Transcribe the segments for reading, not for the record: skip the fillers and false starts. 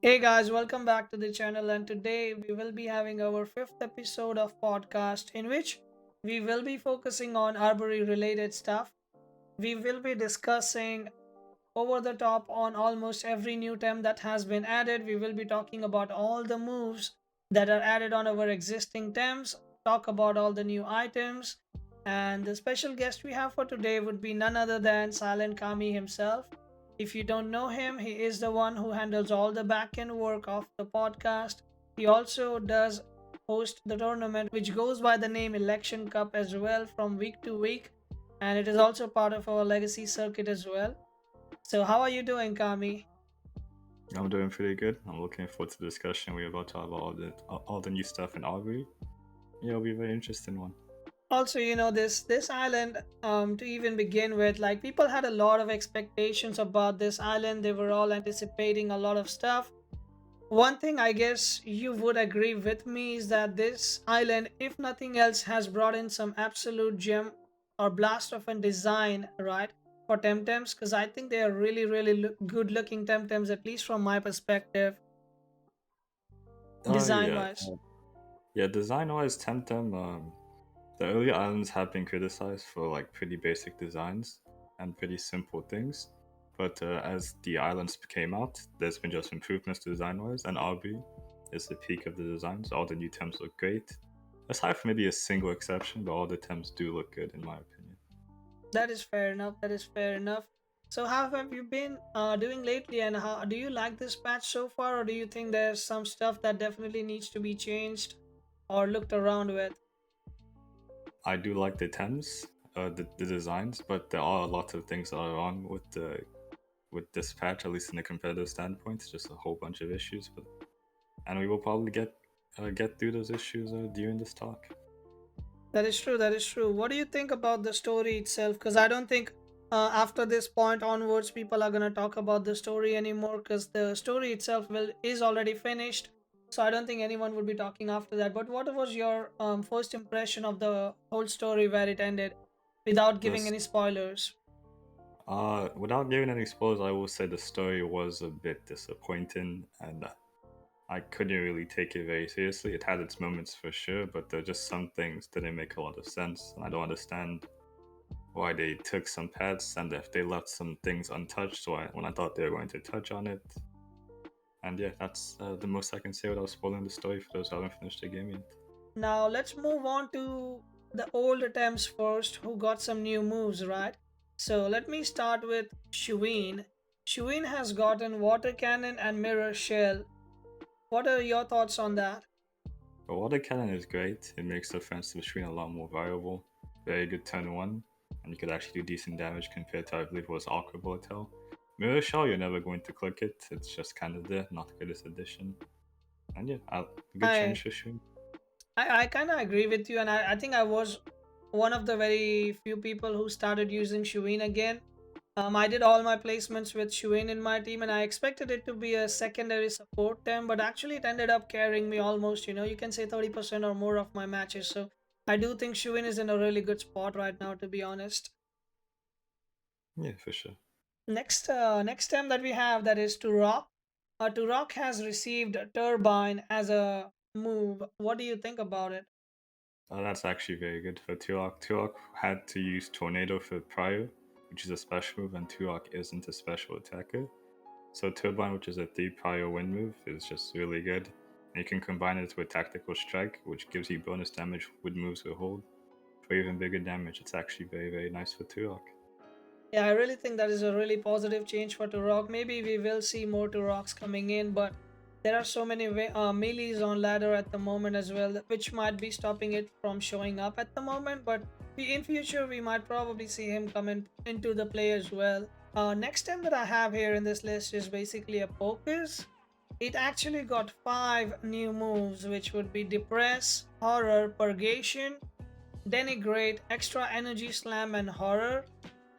Hey guys, welcome back to the channel, and today we will be having our fifth episode of podcast in which we will be focusing on Arbury related stuff. We will be discussing over the top on almost every new term that has been added. We will be talking about all the moves that are added on our existing terms, talk about all the new items, and the special guest we have for today would be none other than Silent Kami himself. If you don't know him, he is the one who handles all the back end work of the podcast. He also does host the tournament, which goes by the name Election Cup as well from week to week, and it is also part of our legacy circuit as well. So, how are you doing, Kami? I'm doing pretty good. I'm looking forward to the discussion we're about to have about all the new stuff in Arbury. Yeah, it'll be a very interesting one. Also, this island. To even begin with, like people had a lot of expectations about this island. They were all anticipating a lot of stuff. One thing I guess you would agree with me is that this island, if nothing else, has brought in some absolute gem or blast of a design, right? For Temtems, because I think they are really, really good looking Temtems, at least from my perspective, Oh design yeah, wise. yeah. Design-wise, Temtem. The early islands have been criticized for like pretty basic designs and pretty simple things, but as the islands came out, there's been just improvements design-wise, and Arbury is the peak of the designs. All the new Temps look great. Aside from maybe a single exception, but all the Temps do look good in my opinion. That is fair enough. That is fair enough. So, how have you been doing lately, and how do you like this patch so far, or do you think there's some stuff that definitely needs to be changed or looked around with? I do like the Thames, the designs, but there are a lot of things that are wrong with this patch, at least in a competitive standpoint. It's just a whole bunch of issues, and we will probably get through those issues during this talk. That is true. That is true. What do you think about the story itself? Because I don't think after this point onwards, people are gonna talk about the story anymore. Because the story itself will is already finished. So I don't think anyone would be talking after that. But what was your first impression of the whole story where it ended, without giving This, any spoilers? without giving any spoilers, I will say the story was a bit disappointing, and I couldn't really take it very seriously. It had its moments for sure, but there are just some things that didn't make a lot of sense, and I don't understand why they took some paths and if they left some things untouched when I thought they were going to touch on it. And yeah, that's the most I can say without spoiling the story for those who haven't finished the game yet. Now let's move on to the old attempts first, who got some new moves, right? So let me start with Shuine. Shuine has gotten Water Cannon and Mirror Shell. What are your thoughts on that? But Water Cannon is great. It makes the offensive screen a lot more viable. Very good turn one, and you could actually do decent damage compared to I believe it was Aqua Volatile. Mirror Shell, you're never going to click it. It's just kind of there, not the greatest addition. And yeah, a good I change for Shuin. I kind of agree with you, and I think I was one of the very few people who started using Shuine again. I did all my placements with Shuine in my team, and I expected it to be a secondary support team, but actually it ended up carrying me almost, you can say 30% or more of my matches. So I do think Shuine is in a really good spot right now, to be honest. Yeah, for sure. Next team that we have, that is Turoc. Turoc has received Turbine as a move. What do you think about it? That's actually very good for Turoc. Turoc had to use Tornado for prior, which is a special move, and Turoc isn't a special attacker. So Turbine, which is a 3 prior wind move, is just really good. And you can combine it with Tactical Strike, which gives you bonus damage with moves with hold. For even bigger damage, it's actually very, very nice for Turoc. Yeah, I really think that is a really positive change for Turok. Maybe we will see more Turoks coming in, but there are so many melees on ladder at the moment as well, which might be stopping it from showing up at the moment. But in future, we might probably see him come into the play as well. Next time that I have here in this list is basically a Pocus. It actually got 5 new moves, which would be Depress, Horror, Purgation, Denigrate, Extra Energy Slam, and Horror.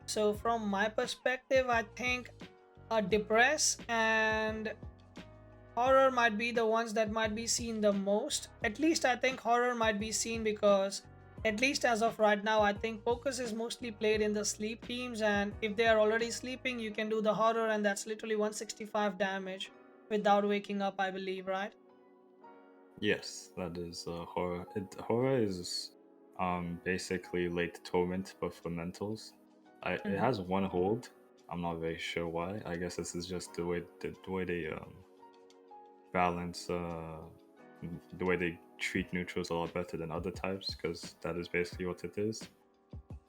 So from my perspective, I think depress and horror might be the ones that might be seen the most. At least I think horror might be seen because, at least as of right now, I think focus is mostly played in the sleep teams, and if they are already sleeping, you can do the horror, and that's literally 165 damage. without waking up, I believe, right? Yes, that is horror. Horror is basically late torment but for mentals. It Mm-hmm. has one hold. I'm not very sure why. I guess this is just the way they balance the way they treat neutrals a lot better than other types because that is basically what it is.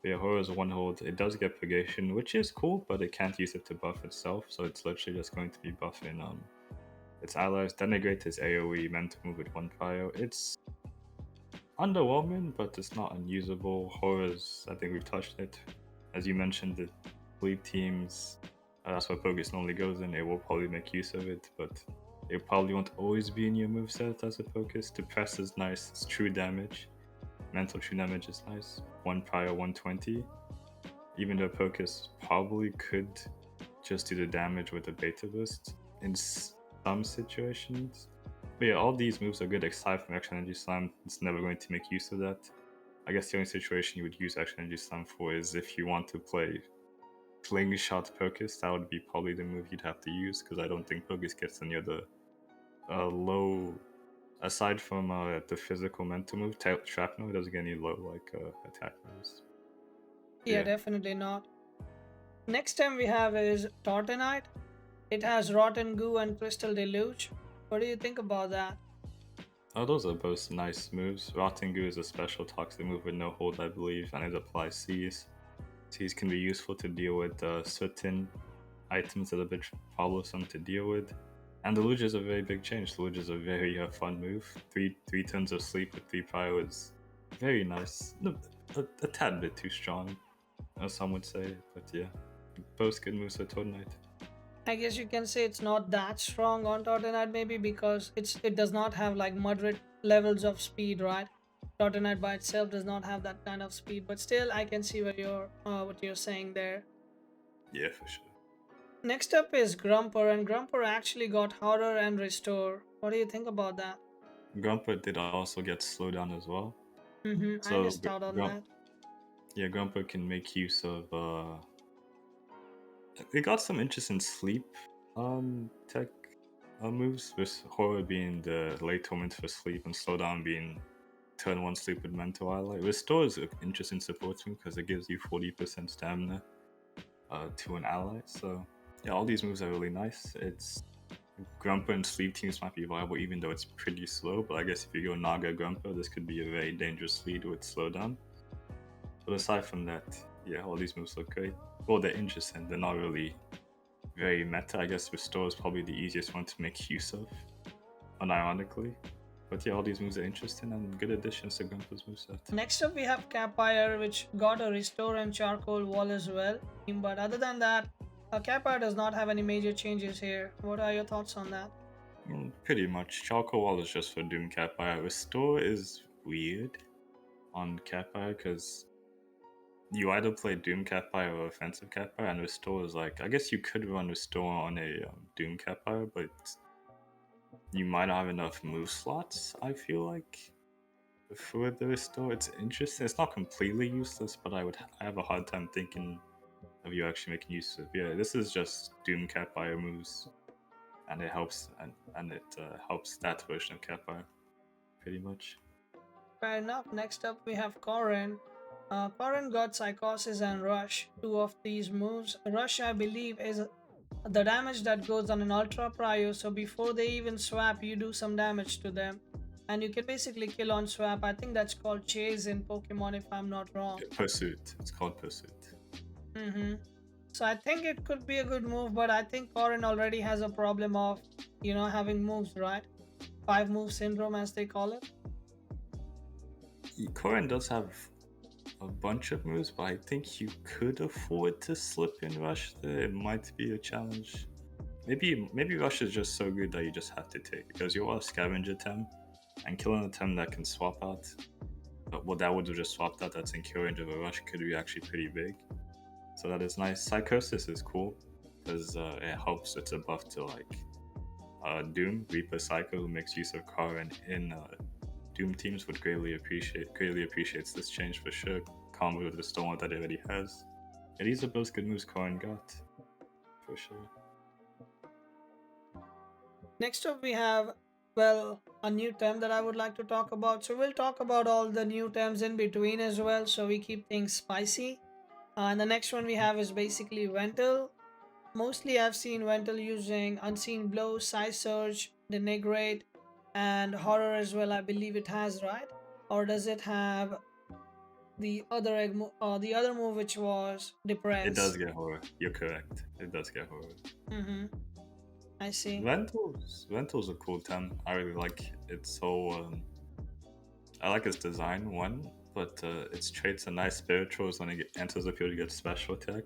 But yeah, horror is one hold. It does get purgation, which is cool, but it can't use it to buff itself, so it's literally just going to be buffing its allies. Denigrate is AoE meant to move with one fire. It's underwhelming, but it's not unusable. Horrors, I think we've touched it. As you mentioned, the sleep teams, that's where Pocus normally goes in. It will probably make use of it, but it probably won't always be in your moveset as a Pocus. Depress is nice, it's true damage. Mental true damage is nice. One prior 120. Even though Pocus probably could just do the damage with a beta boost in some situations. But yeah, all these moves are good aside from Extra Energy Slam. It's never going to make use of that. I guess the only situation you would use Extra Energy Slam for is if you want to play Slingshot Pocus. That would be probably the move you'd have to use because I don't think Pocus gets any other low. Aside from the physical mental move, Shrapnel, it doesn't get any low attack moves. Yeah, Yeah. definitely not. Next time we have is Tortenite. It has Rotten Goo and Crystal Deluge. What do you think about that? Oh, those are both nice moves. Rotten Goo is a special toxic move with no hold, I believe, and it applies C's. C's can be useful to deal with certain items that are a bit troublesome to deal with. And the Luge is a very big change. The Luge is a very fun move. Three turns of sleep with 3 prio is very nice. A tad bit too strong, as some would say, but yeah. Both good moves for Tortenite. I guess you can say it's not that strong on Tortenite maybe because it does not have like moderate levels of speed, right? Tortenite by itself does not have that kind of speed, but still I can see what you're saying there. Yeah, for sure. Next up is Grumper, and Grumper actually got Horror and Restore. What do you think about that? Grumper did also get slowed down as well. I So missed out on Grump, that. yeah, Grumper can make use of it got some interesting sleep tech moves, with horror being the late torment for sleep and slowdown being turn one sleep with mental ally. Restore is an interesting support thing because it gives you 40% stamina to an ally. So yeah, all these moves are really nice. It's Grumper and sleep teams might be viable even though it's pretty slow, but I guess if you go Naga Grumper, this could be a very dangerous lead with slowdown. But aside from that, yeah, all these moves look great. Well, they're interesting. They're not really very meta. I guess Restore is probably the easiest one to make use of, unironically. But yeah, all these moves are interesting and good additions to Grumper's moveset. Next up we have Capyre, which got a Restore and Charcoal wall as well. But other than that, Capyre does not have any major changes here. What are your thoughts on that? Pretty much. Charcoal Wall is just for Doom Capyre. Restore is weird on Capyre because you either play Doom Capyre or Offensive Capyre, and Restore is like, I guess you could run Restore on a Doom Capyre, but you might not have enough move slots, I feel like. For the Restore, it's interesting. It's not completely useless, but I have a hard time thinking of you actually making use of. Yeah, this is just Doom Capyre moves, and it helps and it helps that version of Capyre pretty much. Fair enough. Next up we have Kauren. Kauren got Psychosis and Rush, two of these moves. Rush, I believe, is the damage that goes on an Ultra Prio, so before they even swap, you do some damage to them. And you can basically kill on swap. I think that's called Chase in Pokemon, if I'm not wrong. Pursuit. It's called Pursuit. Mm-hmm. So I think it could be a good move, but I think Kauren already has a problem of, having moves, right? 5 move syndrome, as they call it. Korin does have a bunch of moves, but I think you could afford to slip in Rush there. It might be a challenge. Maybe Rush is just so good that you just have to take because you are a scavenger Tem, and killing a Tem that can swap out, well, that would have just swapped out that's in kill range of a Rush could be actually pretty big. So that is nice. Psychosis is cool because it helps. It's a buff to like Doom Reaper Psycho, who makes use of Kauren in Doom teams would greatly appreciates this change for sure. Combo with the Storm that it already has. And these are both good moves Kauren got for sure. Next up, we have, well, a new term that I would like to talk about. So, we'll talk about all the new terms in between as well. So, we keep things spicy. And the next one we have is basically Vental. Mostly, I've seen Vental using Unseen Blow, Size Surge, Denigrate, and Horror as well. I believe it has, right? Or does it have the other move which was It does Depress? get horror. You're correct. It does get horror. Mm-hmm. I see. Vental's a cool tem. I really like it. So I like its design one, but its traits are nice. Spirituals when it enters the field, you get special attack,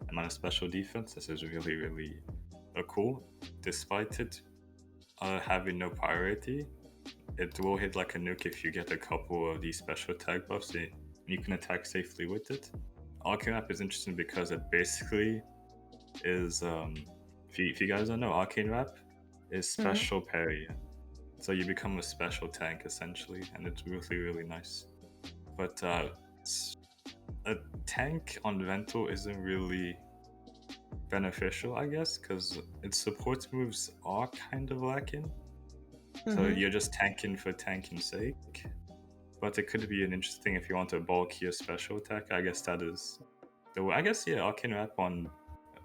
and on a special defense. This is really cool. Despite it having no priority, it will hit like a nuke if you get a couple of these special attack buffs, and you can attack safely with it. Arcane Rap is interesting because it basically is if you guys don't know, Arcane Rap is Mm-hmm. special parry. So you become a special tank essentially, and it's really nice. But a tank on Vental isn't really beneficial, I guess, because its support moves are kind of lacking. So Mm-hmm. you're just tanking for tanking's sake. But it could be an interesting if you want a bulkier special attack. I guess that is the I guess yeah, Arcane Rap on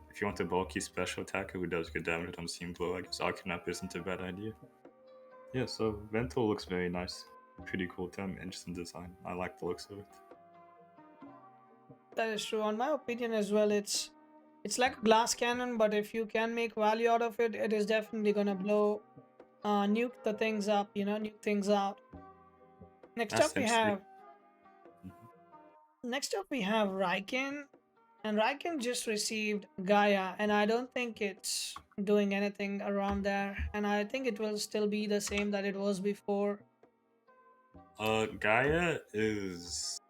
if you want a bulky special attacker who does good damage on Seam Blow, I guess Arcane Rap isn't a bad idea. Yeah, so Vental looks very nice. Pretty cool term, interesting design. I like the looks of it. That is true. On my opinion as well, it's like a glass cannon, but if you can make value out of it, it is definitely gonna nuke the things up. Nuke things out. Next That's up we interesting. have next up we have Raican, and Raican just received Gaia, and I don't think it's doing anything around there, and I think it will still be the same that it was before. Gaia is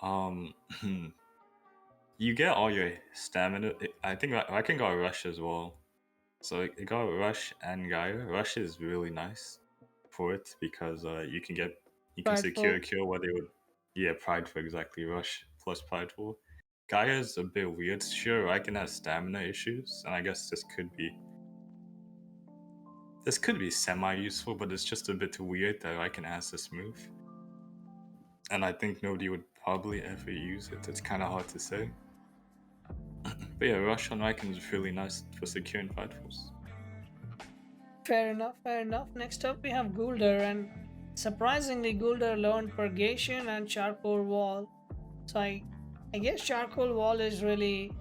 um you get all your stamina. I think I can go rush as well. So it got rush and Gaia. Rush is really nice for it because you can secure a Prideful. kill where they would prideful exactly rush plus prideful. Gaia is a bit weird. Sure, I can have stamina issues, and I guess this could be semi useful, but it's just a bit weird that I can ask this move. And I think nobody would probably ever use it. It's kind of hard to say. But yeah, Rush on Raiken is really nice for securing prideful's. Fair enough, fair enough. Next up, we have Goolder, and surprisingly, Goolder learned Purgation and Charcoal Wall. So I guess Charcoal Wall is really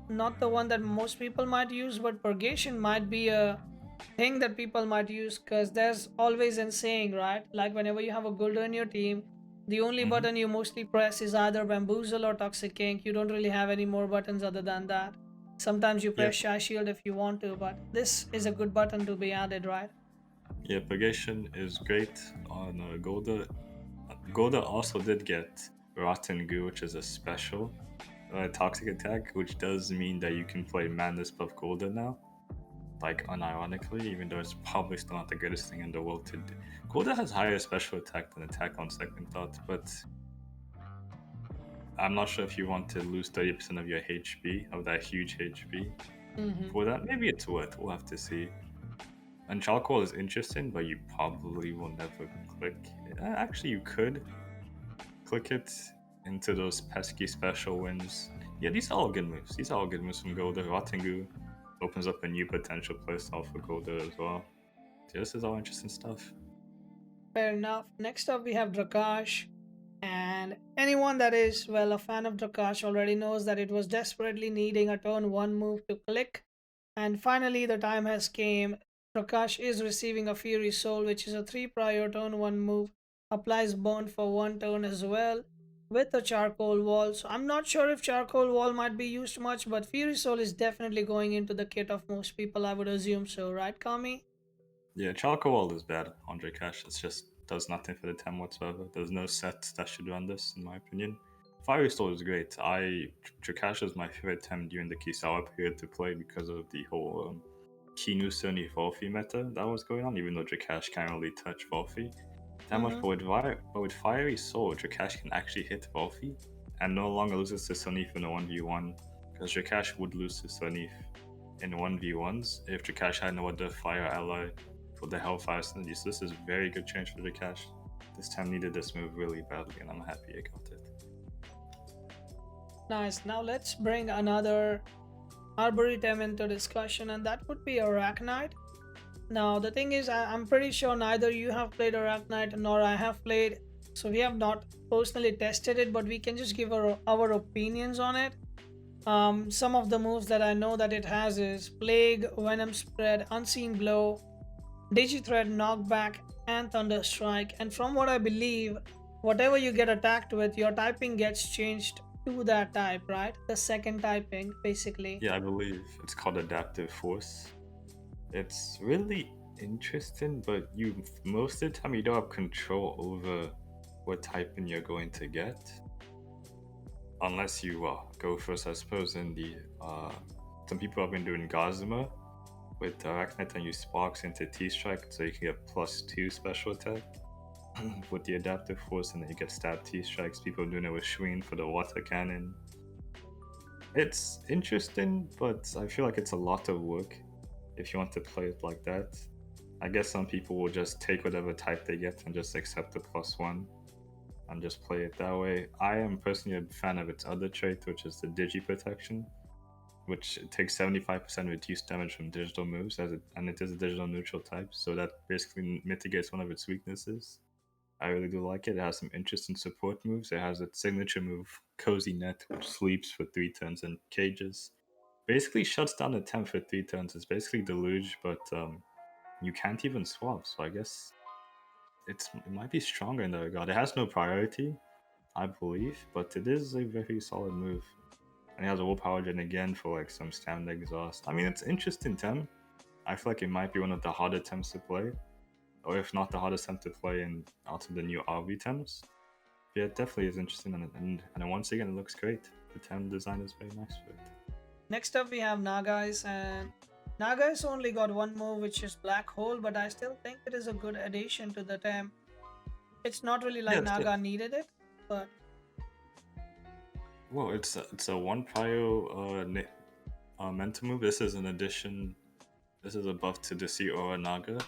not the one that most people might use, but Purgation might be a thing that people might use because there's always a saying, right? Like whenever you have a Goolder in your team, the only Mm-hmm. button you mostly press is either Bamboozle or Toxic Ink. You don't really have any more buttons other than that. Sometimes you Yeah, press Shy Shield if you want to, but this is a good button to be added, right? yeah, Purgation is great on Golda. Golda also did get Rotten Goo, which is a special toxic attack, which does mean that you can play Madness buff Golda now. Like unironically, even though it's probably still not the greatest thing in the world to do. Golda has higher special attack than attack on second thought, but I'm not sure if you want to lose 30% of your HP, of that huge HP. Mm-hmm. For that, maybe it's worth. We'll have to see. And charcoal is interesting, but you probably will never click. Actually, you could click it into those pesky special wins. Yeah, these are all good moves. These are all good moves from Golda. Ratengu opens up a new potential playstyle for Golda as well. Yeah, this is all interesting stuff. Fair enough. Next up, we have Drakash. And anyone that is, well, a fan of Drakash already knows that it was desperately needing a turn 1 move to click. And finally, the time has came. Drakash is receiving a Fury Soul, which is a 3 prior turn 1 move. Applies burn for 1 turn as well with a Charcoal Wall. So I'm not sure if Charcoal Wall might be used much, but Fury Soul is definitely going into the kit of most people, I would assume so, right, Kami? Yeah, charcoal is bad on Drakash. It just does nothing for the 10 whatsoever. There's no set that should run this, in my opinion. Fire Restore is great. Drakash is my favorite tem during the Kisawa period to play because of the whole Kinu Sony Volfi meta that was going on, even though Drakash can't really touch Volfi that much. Mm-hmm. But with Fiery Soul, Drakash can actually hit Volfi and no longer loses to Sunif in a 1v1 because Drakash would lose to Sunif in 1v1s if Drakash had no other fire ally for the Hellfire synergy. So this is very good change for Drakash. This time needed this move really badly, and I'm happy I got it. Nice. Now let's bring another Arbury Tem into discussion, and that would be Arachnyte. Now, the thing is, I'm pretty sure neither you have played Arachnyte nor I have played, so we have not personally tested it, but we can just give our opinions on it. Some of the moves that I know that it has is Plague, Venom Spread, Unseen Blow, Digithread, Knockback, and Thunder Strike. And from what I believe, whatever you get attacked with, your typing gets changed to that type, right? The second typing, basically. Yeah, I believe it's called Adaptive Force. It's really interesting, but you most of the time you don't have control over what typing you're going to get, unless you go first, I suppose. In the some people have been doing Gazuma with Arachnyte and use Sparks into T-Strike, so you can get +2 special attack with the Adaptive Force, and then you get stab T-Strikes. People are doing it with Shuine for the water cannon. It's interesting, but I feel like it's a lot of work if you want to play it like that. I guess some people will just take whatever type they get and just accept the +1 and just play it that way. I am personally a fan of its other trait, which is the Digi Protection, which takes 75% reduced damage from digital moves, and it is a digital neutral type, so that basically mitigates one of its weaknesses. I really do like it. It has some interesting support moves. It has its signature move, Cozy Net, which sleeps for 3 turns and cages. Basically shuts down the temp for 3 turns. It's basically Deluge, but you can't even swap, so I guess it might be stronger in that regard. It has no priority, I believe, but it is a very solid move. And it has a willpower gen again for like some stamina exhaust. I mean, it's interesting Tem. I feel like it might be one of the harder Temps to play, or if not the hardest Tem to play in also the new RV Temps. Yeah, it definitely is interesting, and once again, it looks great. The Tem design is very nice for it. Next up, we have Nagaise, and Nagaise only got one move, which is Black Hole, but I still think it is a good addition to the Tem. It's not really like Yes, Naga needed it, but well, it's a one prio mental move. This is an addition. This is a buff to the Sea Aura Naga,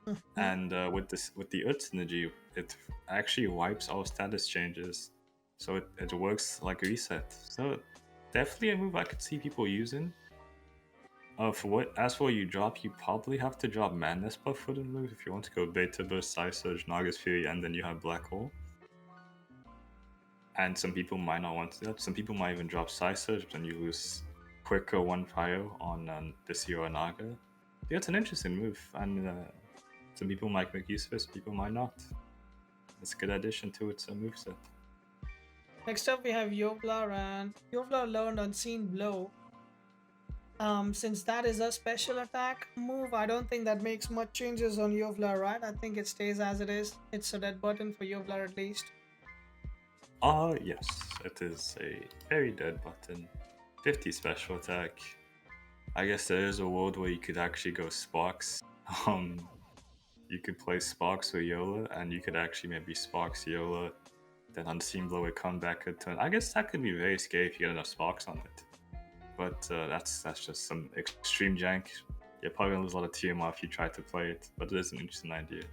mhm. and with the Ut synergy, it actually wipes all status changes, so it works like a reset. So definitely a move I could see people using. For what as for you drop, you probably have to drop Madness buff for the move if you want to go Beta Burst, Psy Surge, Nagas Fury, and then you have Black Hole. And some people might not want to do that. Some people might even drop Psy Surge, but then you lose quicker one fire on the Zero Naga. Yeah, it's an interesting move, and some people might make use of it, some people might not. It's a good addition to its moveset. Next up we have Yowlar, and Yowlar learned Unseen Blow. Since that is a special attack move, I don't think that makes much changes on Yowlar, right? I think it stays as it is. It's a dead button for Yowlar at least. Yes, it is a very dead button. 50 special attack. I guess there is a world where you could actually go Sparks. Um, you could play Sparks with Yola, and you could actually maybe Sparks Yola, then Unseen Blow would come back a turn. I guess that could be very scary if you get enough Sparks on it. But that's just some extreme jank. You're probably gonna lose a lot of TMR if you try to play it, but it is an interesting idea.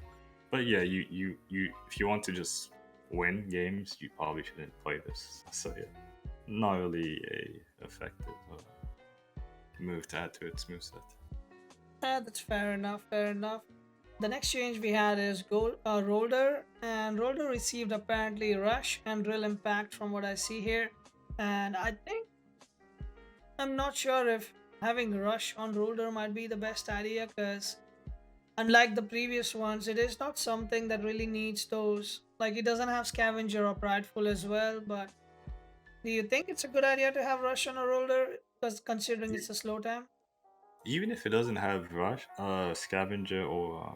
But yeah, you if you want to just win games, you probably shouldn't play this. So yeah, not really a effective move to add to its moveset. That's fair enough, fair enough. The next change we had is Rhoulder, and Rhoulder received apparently Rush and Drill Impact from what I see here. And I think I'm not sure if having Rush on Rhoulder might be the best idea because unlike the previous ones, it is not something that really needs those. Like it doesn't have Scavenger or Prideful as well, but do you think it's a good idea to have Rush on a Rhoulder? Because considering it's a slow time? Even if it doesn't have Rush, Scavenger or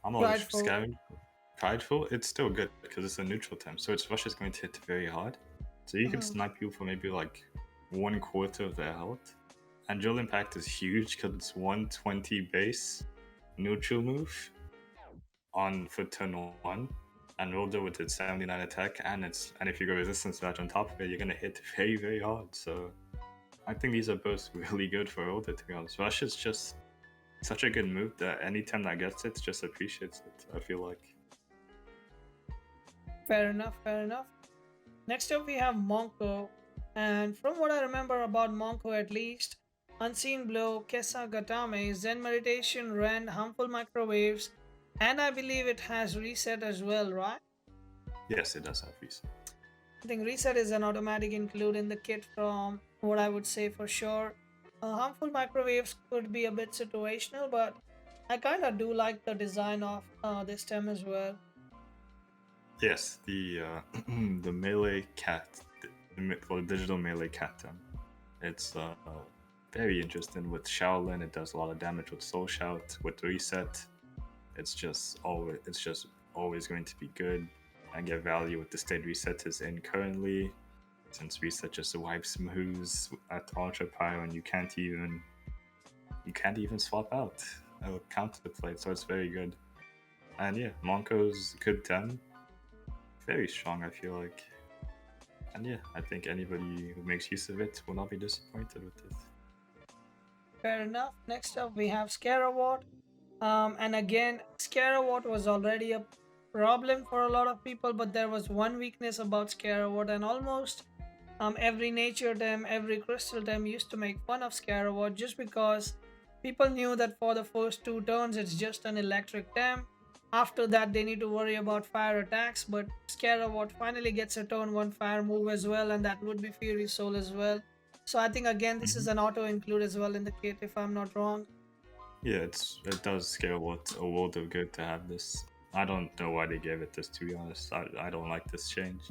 I'm not sure, Prideful. Scavenger, Prideful, it's still good because it's a neutral temp, so its Rush is going to hit very hard. So you could Mhm. snipe people for maybe like 1/4 of their health. And Drill Impact is huge because it's 120 base neutral move on for turn 1, and Rhoulder with its 79 attack, and if you go resistance match on top of it, you're gonna hit very hard. So I think these are both really good for Rhoulder, to be honest. Rush is just such a good move that anytime that gets it, just appreciates it, I feel like. Fair enough, fair enough. Next up, we have Monkko. And from what I remember about Monkko at least, Unseen Blow, Kessa Gatame, Zen Meditation, Rend, Harmful Microwaves, and I believe it has Reset as well, right? Yes, it does have reset. I think Reset is an automatic include in the kit from what I would say for sure. Harmful Microwaves could be a bit situational, but I kind of do like the design of this stem as well. Yes, the the melee cat, well, digital melee cat. It's very interesting with Shaolin. It does a lot of damage with Soul Shout. With Reset, it's just always going to be good and get value with the state Reset is in currently. Since Reset just wipes moves at Ultra Pyro and you can't even swap out or counterplay, so it's very good. And yeah, Monko's good 10. Very strong, I feel like. And yeah, I think anybody who makes use of it will not be disappointed with it. Fair enough. Next up, we have Scaravolt. And again, Scaravolt was already a problem for a lot of people, but there was one weakness about Scaravolt, and almost every nature tem, every crystal tem used to make fun of Scaravolt just because people knew that for the first 2 turns it's just an electric tem. After that, they need to worry about fire attacks, but Scaravolt finally gets a turn 1 fire move as well, and that would be Fury Soul as well. So I think again this is an auto include as well in the kit if I'm not wrong. Yeah, it does scale what a world of good to have this. I don't know why they gave it this, to be honest. I don't like this change.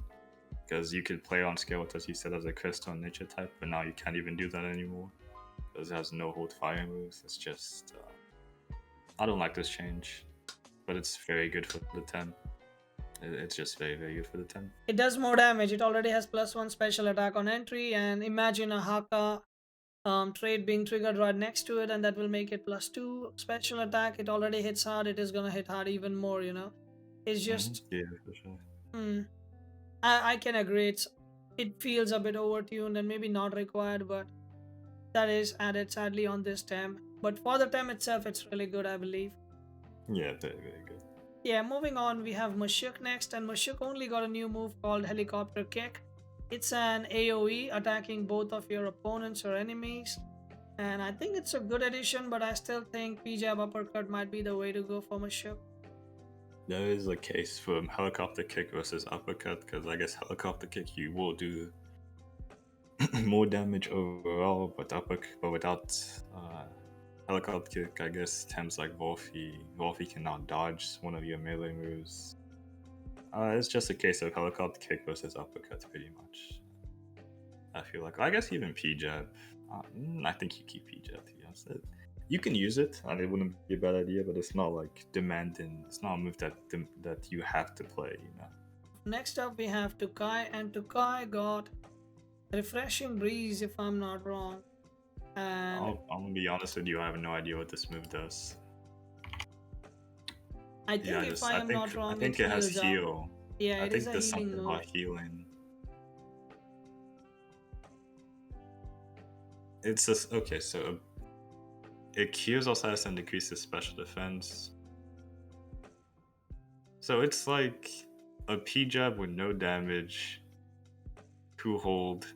Because you could play on scale, as you said, as a crystal and nature type, but now you can't even do that anymore. Because it has no hold fire moves. It's just I don't like this change. But it's very good for the 10. It's just very, very good for the 10. It does more damage. It already has +1 special attack on entry, and imagine a Haka trade being triggered right next to it, and that will make it +2 special attack. It already hits hard. It is gonna hit hard even more. It's just Yeah, for sure. I can agree. It feels a bit overtuned and maybe not required, but that is added sadly on this tem. But for the tem itself, it's really good, I believe. Yeah, very, very good. Yeah, moving on, we have Mushook next, and Mushook only got a new move called Helicopter Kick. It's an AoE attacking both of your opponents or enemies, and I think it's a good addition, but I still think P-Jab Uppercut might be the way to go for Mushook. There is a case for helicopter kick versus uppercut, because I guess helicopter kick you will do more damage overall, but without helicopter kick, I guess Tems like Wolfie cannot dodge one of your melee moves. It's just a case of helicopter kick versus uppercut, pretty much. I feel like, I guess even P-Jab. I think you keep P-Jab, to be honest. You can use it, and it wouldn't be a bad idea, but it's not like demanding. It's not a move that you have to play, Next up, we have Tukai, and Tukai got Refreshing Breeze, if I'm not wrong. And I'm gonna be honest with you, I have no idea what this move does. I think if I am not wrong, I think it has heal. Up. Yeah, I it think is a there's healing something move. about healing. It's just okay. So it cures Osiris and decreases special defense. So it's like a P-Jab with no damage, 2 hold,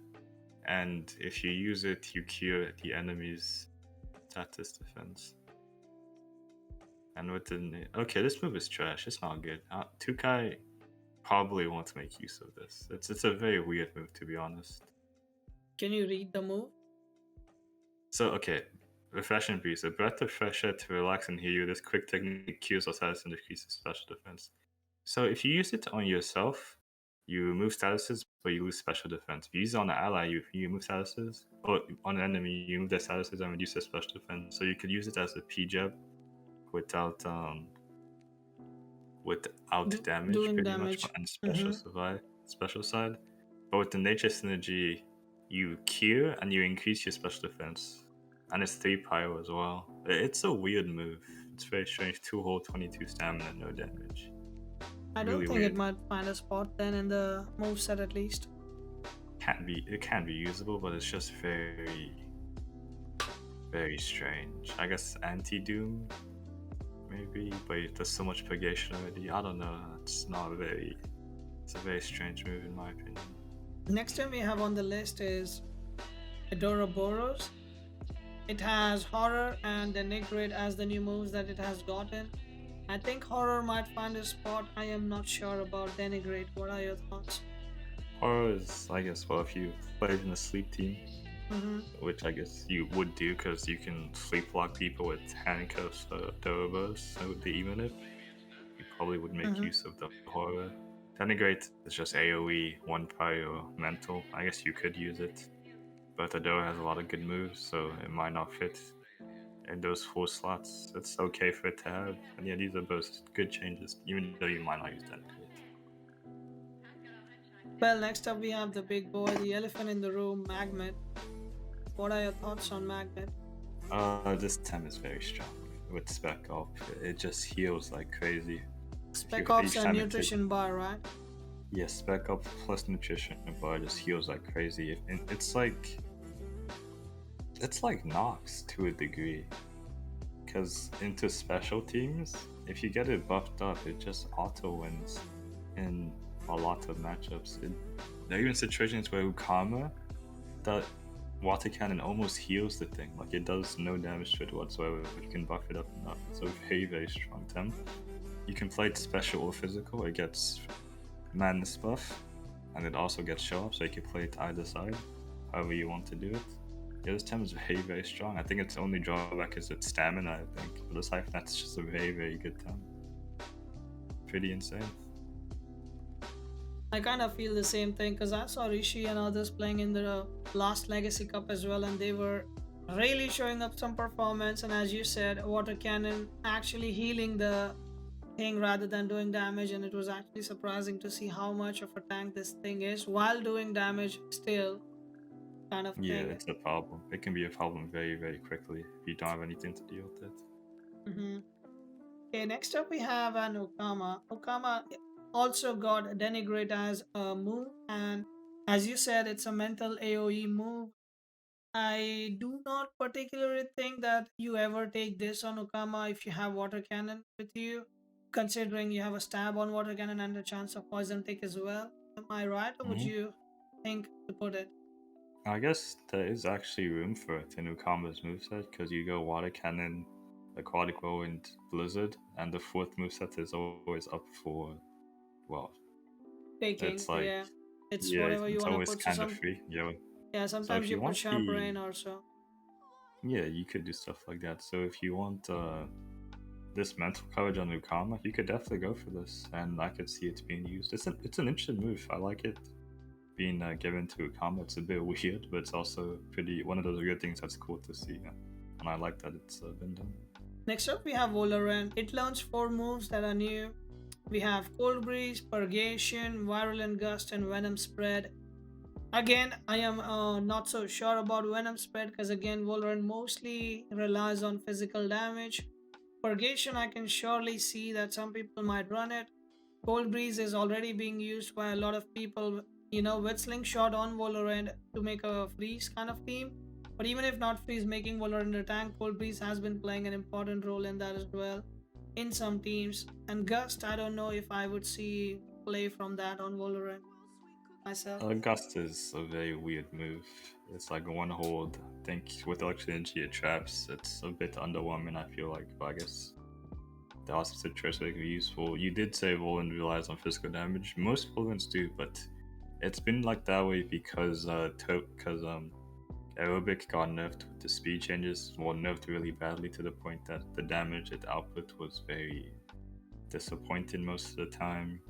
and if you use it, you cure the enemy's status defense. And with the okay, this move is trash. It's not good. Tukai probably won't make use of this. It's a very weird move, to be honest. Can you read the move? So okay, Refreshing Breeze. A breath of fresh air to relax and heal you. This quick technique cures Osiris and decreases special defense. So if you use it on yourself, you move statuses, but you lose special defense. If you use it on an ally, you move statuses, or on an enemy, you move their statuses and reduce their special defense. So you could use it as a P-Jab without damage, doing pretty damage. much, and special side. But with the nature synergy, you cure and you increase your special defense, and it's 3 pyro as well. It's a weird move. It's very strange. 2 hold, 22 stamina, no damage. I don't think it might find a spot then in the moveset at least. Can be usable, but it's just very strange. I guess anti Doom maybe, but there's so much purgation already. I don't know. It's a very strange move in my opinion. Next time we have on the list is Adoroboros. It has Horror and Denigrate as the new moves that it has gotten. I think Horror might find a spot. I am not sure about Denigrate. What are your thoughts? Horror is, I guess, well, if you played in a sleep team, Mm-hmm. which I guess you would do because you can sleep lock people with handcuffs, Adoroboros, so the Emonip, you probably would make Mm-hmm. use of the Horror. Denigrate is just AoE, one prior mental. I guess you could use it, but Adoro has a lot of good moves, so it might not fit in those 4 slots. It's okay for it to have, and yeah, these are both good changes, even though you might not use Denigrate. Well, next up we have the big boy, the elephant in the room, Magmut. What are your thoughts on Magmut? This Tem is very strong with Spec Up. It just heals like crazy. Spec Ops Each and time it takes, Nutrition Bar, right? yeah, Spec Up plus Nutrition Bar just heals like crazy. And it's like Nox to a degree. Because into special teams, if you get it buffed up, it just auto wins in a lot of matchups. There are even situations where Ukama, that water cannon almost heals the thing. Like it does no damage to it whatsoever. But you can buff it up enough. It's a very strong Tem. You can play it special or physical. It gets madness buff, and it also gets show up, so you can play it either side, however you want to do it. Yeah, this Tem is very strong. I think its only drawback is its stamina, I think. But aside from that, it's just a very good Tem. Pretty insane. I kind of feel the same thing because I saw Rishi and others playing in the last Legacy Cup as well, and they were really showing up some performance. And as you said, Water Cannon actually healing the thing rather than doing damage, and it was actually surprising to see how much of a tank this thing is while doing damage still, kind of Yeah, thing. it's a problem. It can be a problem very quickly if you don't have anything to deal with it. Hmm. Okay, next up we have an Ukama. Ukama also got Denigrate as a move, and as you said, it's a mental AoE move. I do not particularly think that you ever take this on Ukama if you have Water Cannon with you, considering you have a stab on Water Cannon and a chance of poison tick as well. Am I right, or would Hmm. you think to put it? I guess there is actually room for it in Ukama's moveset because you go Water Cannon, Aquatic Whirlwind, Blizzard, and the fourth moveset is always up for, well, Taking, it's like, yeah. It's yeah, whatever you it's want to always put. So kind of some, free. Yeah. yeah, So sometimes if you you put want Sharp the, Rain or so. yeah, you could do stuff like that. So if you want this mental coverage on Ukama, you could definitely go for this, and I could see it being used. It's an interesting move. I like it being given to Ukama. It's a bit weird, but it's also pretty one of those weird things that's cool to see, and I like that it's been done. Next up, we have Volarend. It learns 4 moves that are new. We have Cold Breeze, Purgation, Virulent Gust, and Venom Spread. Again, I am not so sure about Venom Spread because again, Volarend mostly relies on physical damage. Purgation, I can surely see that some people might run it. Cold Breeze is already being used by a lot of people, with Slingshot on Volarend to make a freeze kind of team. But even if not freeze making Volarend a tank, Cold Breeze has been playing an important role in that as well in some teams. And Gust, I don't know if I would see play from that on Volarend myself. Gust is a very weird move. It's like one hold. I think with Electric Energy it traps. It's a bit underwhelming, I feel like, but I guess there are some situations where it can be useful. You did say Roland relies on physical damage. Most Volans do, but it's been like that way because Aerobic got nerfed with the speed changes. Well, nerfed really badly to the point that the damage it output was very disappointing most of the time.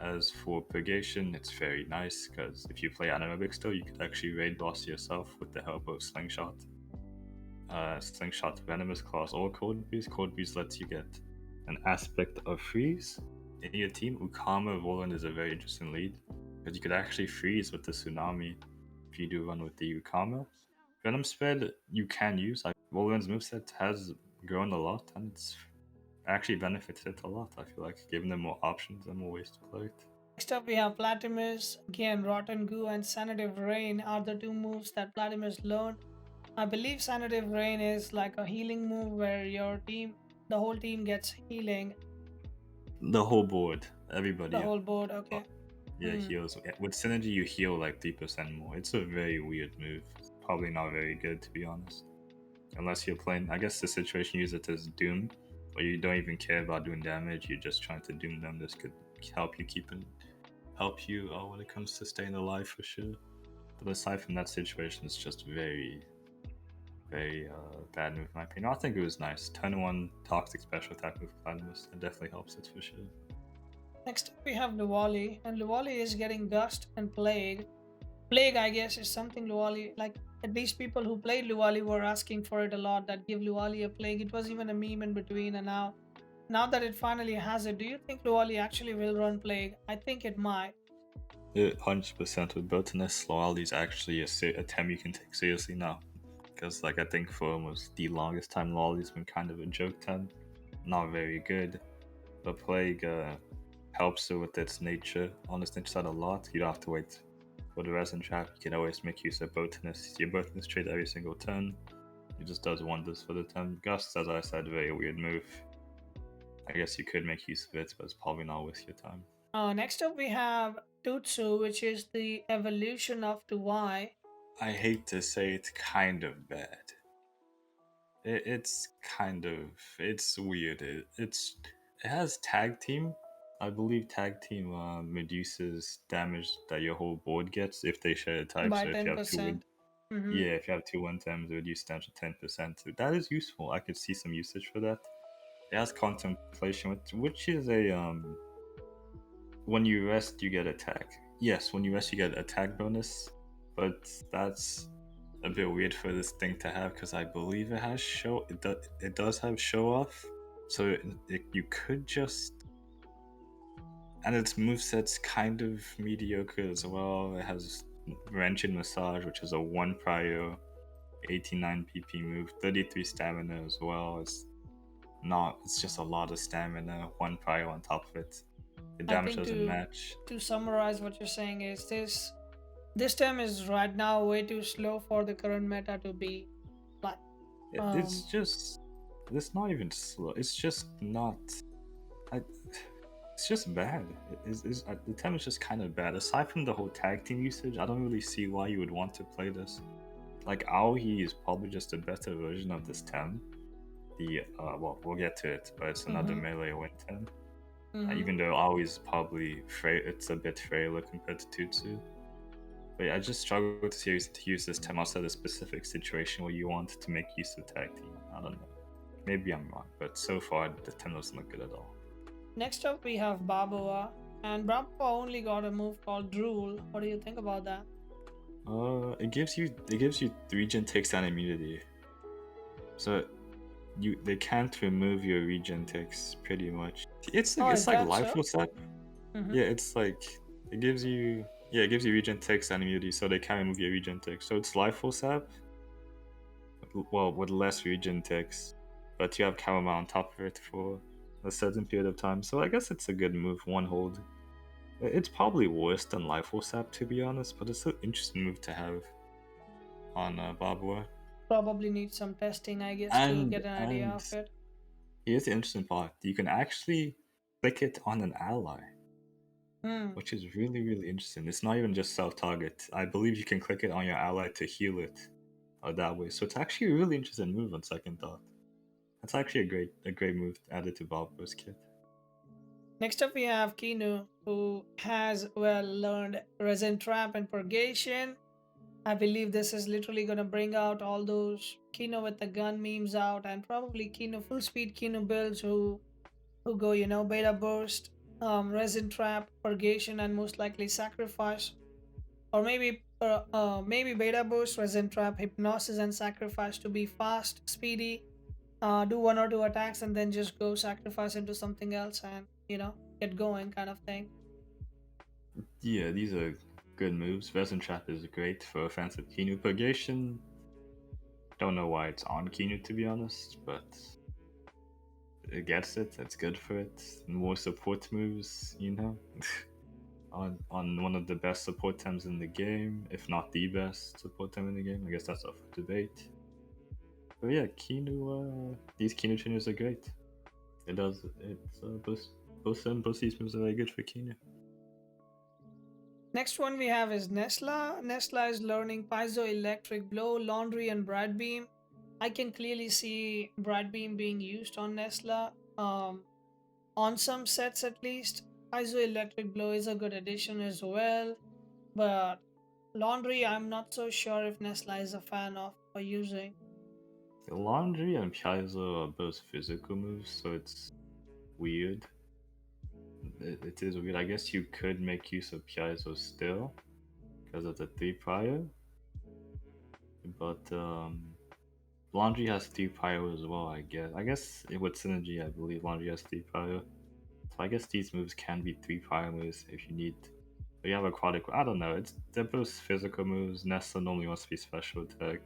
As for Purgation, it's very nice because if you play Anaerobic still, you could actually raid boss yourself with the help of Slingshot. Slingshot, Venomous Claws, or Cold Breeze. Cold Breeze lets you get an aspect of freeze in your team. Ukama Roland is a very interesting lead because you could actually freeze with the Tsunami if you do run with the Ukama. Venom Spread you can use. Roland's moveset has grown a lot and it's actually benefited it a lot, I feel like, giving them more options and more ways to play it. Next up, we have Platimous. Again, Rotten Goo and Sanative Rain are the two moves that Platimous learned. I believe Sanative Rain is like a healing move where the whole team gets healing. The whole board, The everybody. whole board, uh, okay. Yeah, heals. With synergy, you heal like 3% more. It's a very weird move. It's probably not very good, to be honest. Unless you're playing, I guess the situation you use it as Doom, where you don't even care about doing damage. You're just trying to Doom them. This could help you when it comes to staying alive for sure. But aside from that situation, it's just very, very bad move in my opinion. I think it was nice. Turn 1 toxic special attack with Platinum. It definitely helps it for sure. Next up, we have Loali, and Loali is getting Gust and Plague. Plague, I guess, is something Loali, like, at least people who played Loali were asking for it a lot, that give Loali a Plague. It was even a meme in between, and now that it finally has it, do you think Loali actually will run Plague? I think it might. 100% with both Nessla Loali is actually a tem you can take seriously now. Because, like, I think for almost the longest time, Loali's been kind of a joke tem. Not very good. But Plague helps it with its nature on its nature side a lot. You don't have to wait for the resin trap. You can always make use of botanist. Your botanist trade every single turn. It just does wonders for the turn. Gust, as I said, very weird move. I guess you could make use of it, but it's probably not worth your time. Next up, we have Tutsu, which is the evolution of Tukai. I hate to say it's kind of bad. It's weird. It has tag team. I believe tag team reduces damage that your whole board gets if they share a type. By So if you have 10%. yeah, if you have 2/1 tems, it reduces damage to 10%. So that is useful. I could see some usage for that. It has contemplation, which is a when you rest you get attack. Yes, when you rest you get attack bonus, but that's a bit weird for this thing to have because I believe it has it does have show off, so you could just, and its moveset's kind of mediocre as well. It has Wrench and Massage, which is a 1 prio 89 PP move, 33 stamina as well. It's just a lot of stamina, 1 prio on top of it. The I damage think doesn't match. to summarize what you're saying is this term is right now way too slow for the current meta to be like It's not even slow. It's just not. It's just bad. The tem is just kind of bad. Aside from the whole tag team usage, I don't really see why you would want to play this. Like Aohi is probably just a better version of this tem. We'll get to it, but it's another melee win tem. Even though Aohi is probably it's a bit frailer compared to Tutsu. But yeah, I just struggle to use this tem outside a specific situation where you want to make use of tag team. I don't know. Maybe I'm wrong, but so far the tem doesn't look good at all. Next up, we have Babawa, and Babawa only got a move called Drool. What do you think about that? It gives you regen takes and immunity. So they can't remove your regen takes pretty much. It's like lifeless sap. Yeah, it's like it gives you regen takes and immunity, so they can't remove your regen takes. So it's lifeless sap. Well, with less regen takes, but you have Kamima on top of it for a certain period of time. So I guess it's a good move. 1 hold. It's probably worse than Lifeless Sap, to be honest, but it's an interesting move to have on Babawa. Probably need some testing, I guess, to get an idea of it. Here's the interesting part. You can actually click it on an ally, which is really, really interesting. It's not even just self-target. I believe you can click it on your ally to heal it that way. So it's actually a really interesting move on second thought. That's actually a great move added to Babawa's kit. Next up, we have Kinu, who has learned Resin Trap and Purgation. I believe this is literally going to bring out all those Kinu with the gun memes out, and probably Kinu full speed Kinu builds who go Beta Burst, Resin Trap, Purgation, and most likely Sacrifice, or maybe Beta Burst, Resin Trap, Hypnosis, and Sacrifice to be fast, speedy, do 1 or 2 attacks, and then just go sacrifice into something else and get going kind of thing. Yeah, these are good moves. Resin Trap is great for offensive Kinu. Purgation, don't know why it's on Kinu, to be honest, but it gets it. It's good for it. More support moves, on one of the best support tems in the game, if not the best support tem in the game. I guess that's up for debate. But yeah, Kinu, these Kinu trainers are great. Both these moves are very good for Kinu. Next one we have is Nessla. Nessla is learning Piezoelectric Blow, Laundry, and Bright Beam. I can clearly see Bright Beam being used on Nessla. On some sets at least. Piezoelectric Blow is a good addition as well. But Laundry, I'm not so sure if Nessla is a fan of or using. Laundry and Piezo are both physical moves, so it's weird. It is weird. I guess you could make use of Piezo still because of the 3 prior, but Laundry has 3 prior as well. I guess with synergy, I believe Laundry has 3 prior. So I guess these moves can be 3 prior moves if you need. But you have aquatic. I don't know. They're both physical moves. Nessla normally wants to be special attack.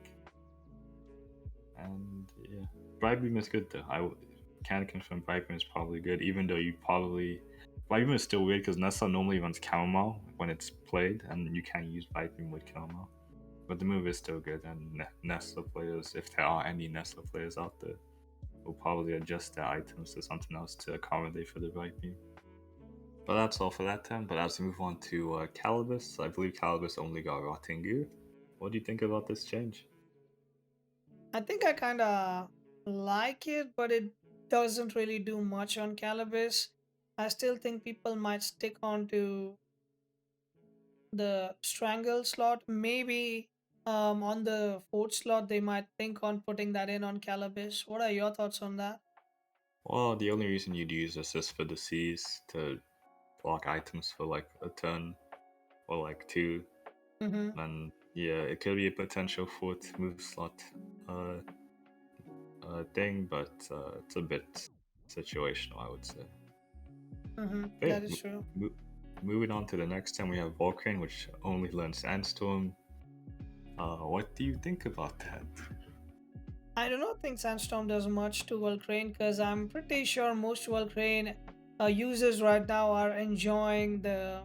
And yeah, Bright Beam is good though. I can confirm Bright Beam is probably good, even though Bright Beam is still weird because Nessla normally runs Chamomile when it's played, and you can't use Bright Beam with Chamomile. But the move is still good, and Nessla players, if there are any Nessla players out there, will probably adjust their items to something else to accommodate for the Bright Beam. But that's all for that time. But as we move on to Calibus, I believe Calibus only got Rotting Gear. What do you think about this change? I think I kind of like it, but it doesn't really do much on Calibus. I still think people might stick on to the Strangle slot. Maybe on the fourth slot, they might think on putting that in on Calibus. What are your thoughts on that? Well, the only reason you'd use this is for the Seas to block items for like a turn or like 2. Mm-hmm. And yeah, it could be a potential 4th move slot thing, but it's a bit situational, I would say. Mm-hmm. But yeah, That is true. moving on to the next time, we have Volcrane, which only learns Sandstorm. What do you think about that? I do not think Sandstorm does much to Volcrane because I'm pretty sure most Volcrane users right now are enjoying the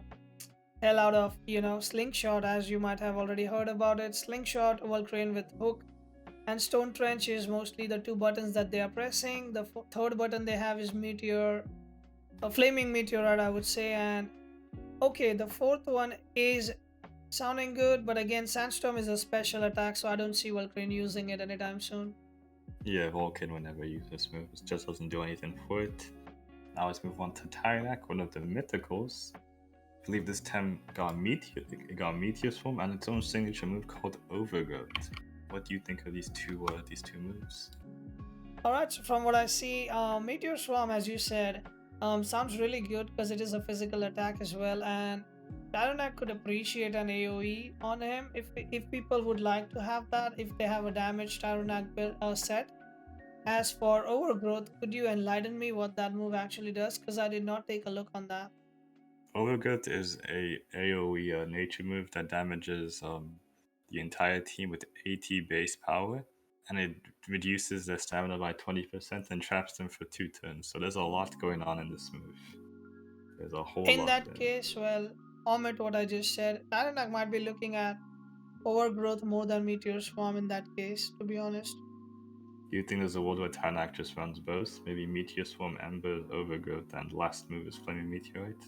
hell out of Slingshot, as you might have already heard about it. Slingshot, Volcrane with Hook, and Stone Trench is mostly the 2 buttons that they are pressing. The third button they have is Meteor, a Flaming Meteorite, I would say. And okay, the fourth one is sounding good, but again, Sandstorm is a special attack, so I don't see Volcrane using it anytime soon. Yeah, Vulcan would never use this move. It just doesn't do anything for it. Now let's move on to Tyrak, one of the mythicals. I believe this time got Meteor's form and its own signature move called Overgrowth. What do you think of these two moves? Alright, so from what I see, Meteor Swarm, as you said, sounds really good because it is a physical attack as well, and Tyronak could appreciate an AoE on him if people would like to have that, if they have a damaged Tyronak build set. As for Overgrowth, could you enlighten me what that move actually does? Because I did not take a look on that. Overgrowth is a AoE nature move that damages the entire team with 80 base power, and it reduces their stamina by 20% and traps them for 2 turns. So there's a lot going on in this move. There's a whole In lot that there. case, well, omit what I just said. Tyronak might be looking at Overgrowth more than Meteor Swarm in that case, to be honest. Do you think there's a world where Tarnak just runs both? Maybe Meteor Swarm, Ember, Overgrowth, and last move is Flaming Meteorite?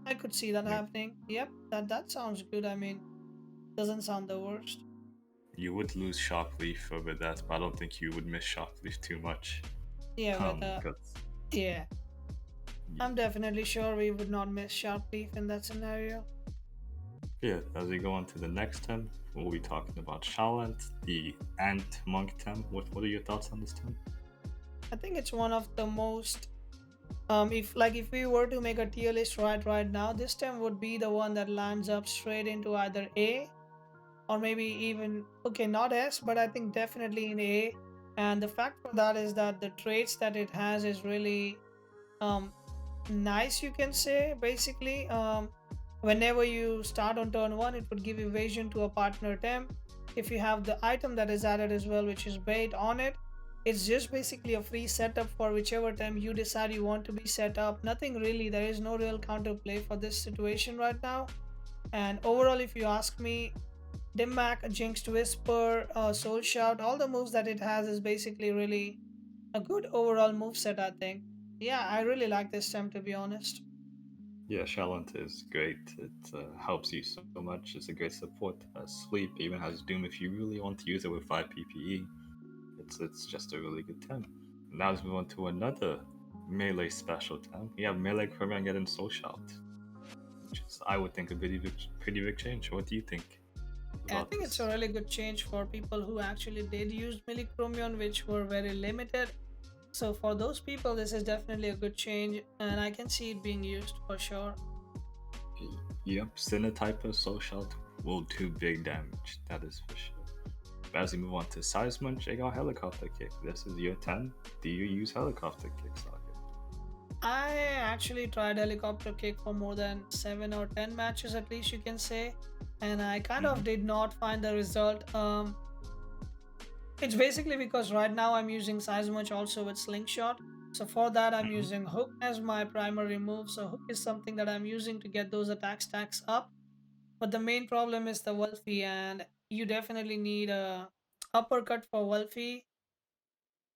I could see that Maybe. happening. Yep, that sounds good. I mean, doesn't sound the worst. You would lose Sharpleaf over that, but I don't think you would miss Sharpleaf too much. Yeah, but Because yeah, I'm definitely sure we would not miss Sharpleaf in that scenario. yeah, as we go on to the next temp, we'll be talking about Shalant, the Ant Monk temp. What are your thoughts on this temp? I think it's one of the most if we were to make a tier list right now, this time would be the one that lands up straight into either A or maybe even okay, not S, but I think definitely in A. And the fact for that is that the traits that it has is really um nice, you can say. Basically, whenever you start on turn 1, it would give evasion to a partner temp. If you have the item that is added as well, which is bait on it, It's just basically a free setup for whichever time you decide you want to be set up. Nothing really, there is no real counterplay for this situation right now. And overall, if you ask me, Dimmac, Jinxed Whisper, Soul Shout, all the moves that it has is basically really a good overall move set, I think. Yeah, I really like this time to be honest. Yeah, Shallant is great. It helps you so much. It's a great support. Sleep even has Doom if you really want to use it with 5 PPE. It's just a really good time. Now let's move on to another melee special time. We have melee Chromium getting Soul Shout, which is, I would think, a pretty big change. What do you think Yeah, I about think it's a this? really good change for people who actually did use Millichromion, which were very limited. So for those people, this is definitely a good change, and I can see it being used for sure. Yep, Cinetyper Soul Shout will do big damage. That is for sure. But as we move on to Seismunch, they got Helicopter Kick. This is your 10. Do you use Helicopter Kick, Saga? I actually tried Helicopter Kick for more than 7 or 10 matches, at least you can say, and I kind of Mm-hmm. did not find the result. It's basically because right now I'm using Seismuch also with Slingshot. So for that, I'm Mm-hmm. using Hook as my primary move. So Hook is something that I'm using to get those attack stacks up. But the main problem is the Wolfie, and you definitely need a uppercut for Wolfie.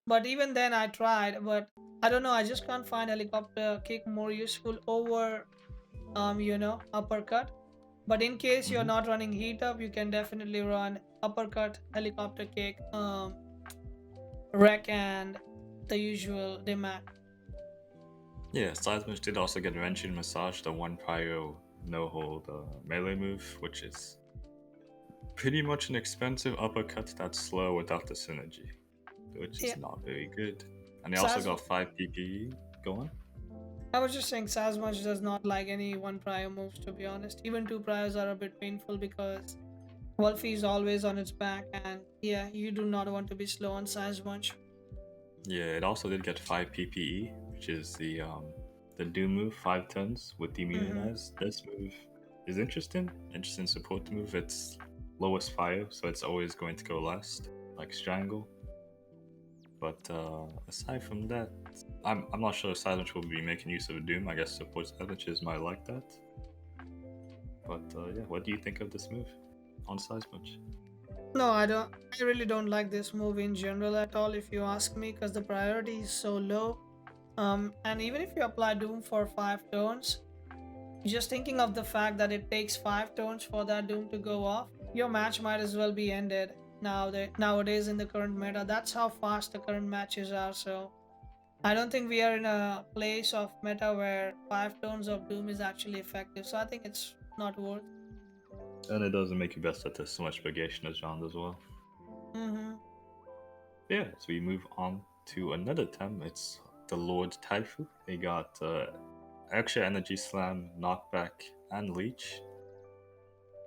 But even then, I tried, but I don't know. I just can't find helicopter kick more useful over uppercut. But in case you're Mm-hmm. not running heat up, you can definitely run uppercut, helicopter kick, wreck, and the usual demac. Yeah, Seismunch did also get Wrenching Massage, the one prior no hold melee move, which is pretty much an expensive uppercut that's slow without the synergy, which Yeah, is not very good. And they also Saz. got 5 PPE. Go on. I was just saying Sasmuch does not like any one prior moves, to be honest. Even two priors are a bit painful because Wolfie is always on its back, and yeah, you do not want to be slow on Sasmuch. Yeah, it also did get 5 PPE, which is the Doom move, 5 turns with Mm-hmm. Demonize. This move is interesting. Interesting support move. It's lowest fire, so it's always going to go last, like Strangle. But aside from that, I'm not sure if Silence will be making use of Doom. I guess support Silences might like that. But yeah, what do you think of this move on Sizemunch? No, I don't. I really don't like this move in general at all, if you ask me, because the priority is so low. And even if you apply Doom for 5 turns, just thinking of the fact that it takes 5 turns for that Doom to go off, your match might as well be ended. Nowadays in the current meta, that's how fast the current matches are. So I don't think we are in a place of meta where 5 turns of Doom is actually effective. So I think it's not worth. And it doesn't make you best at this so much variation as round as well. Mm-hmm. Yeah, so we move on to another time. It's the Lord Taifu. They got extra energy slam, knockback, and leech.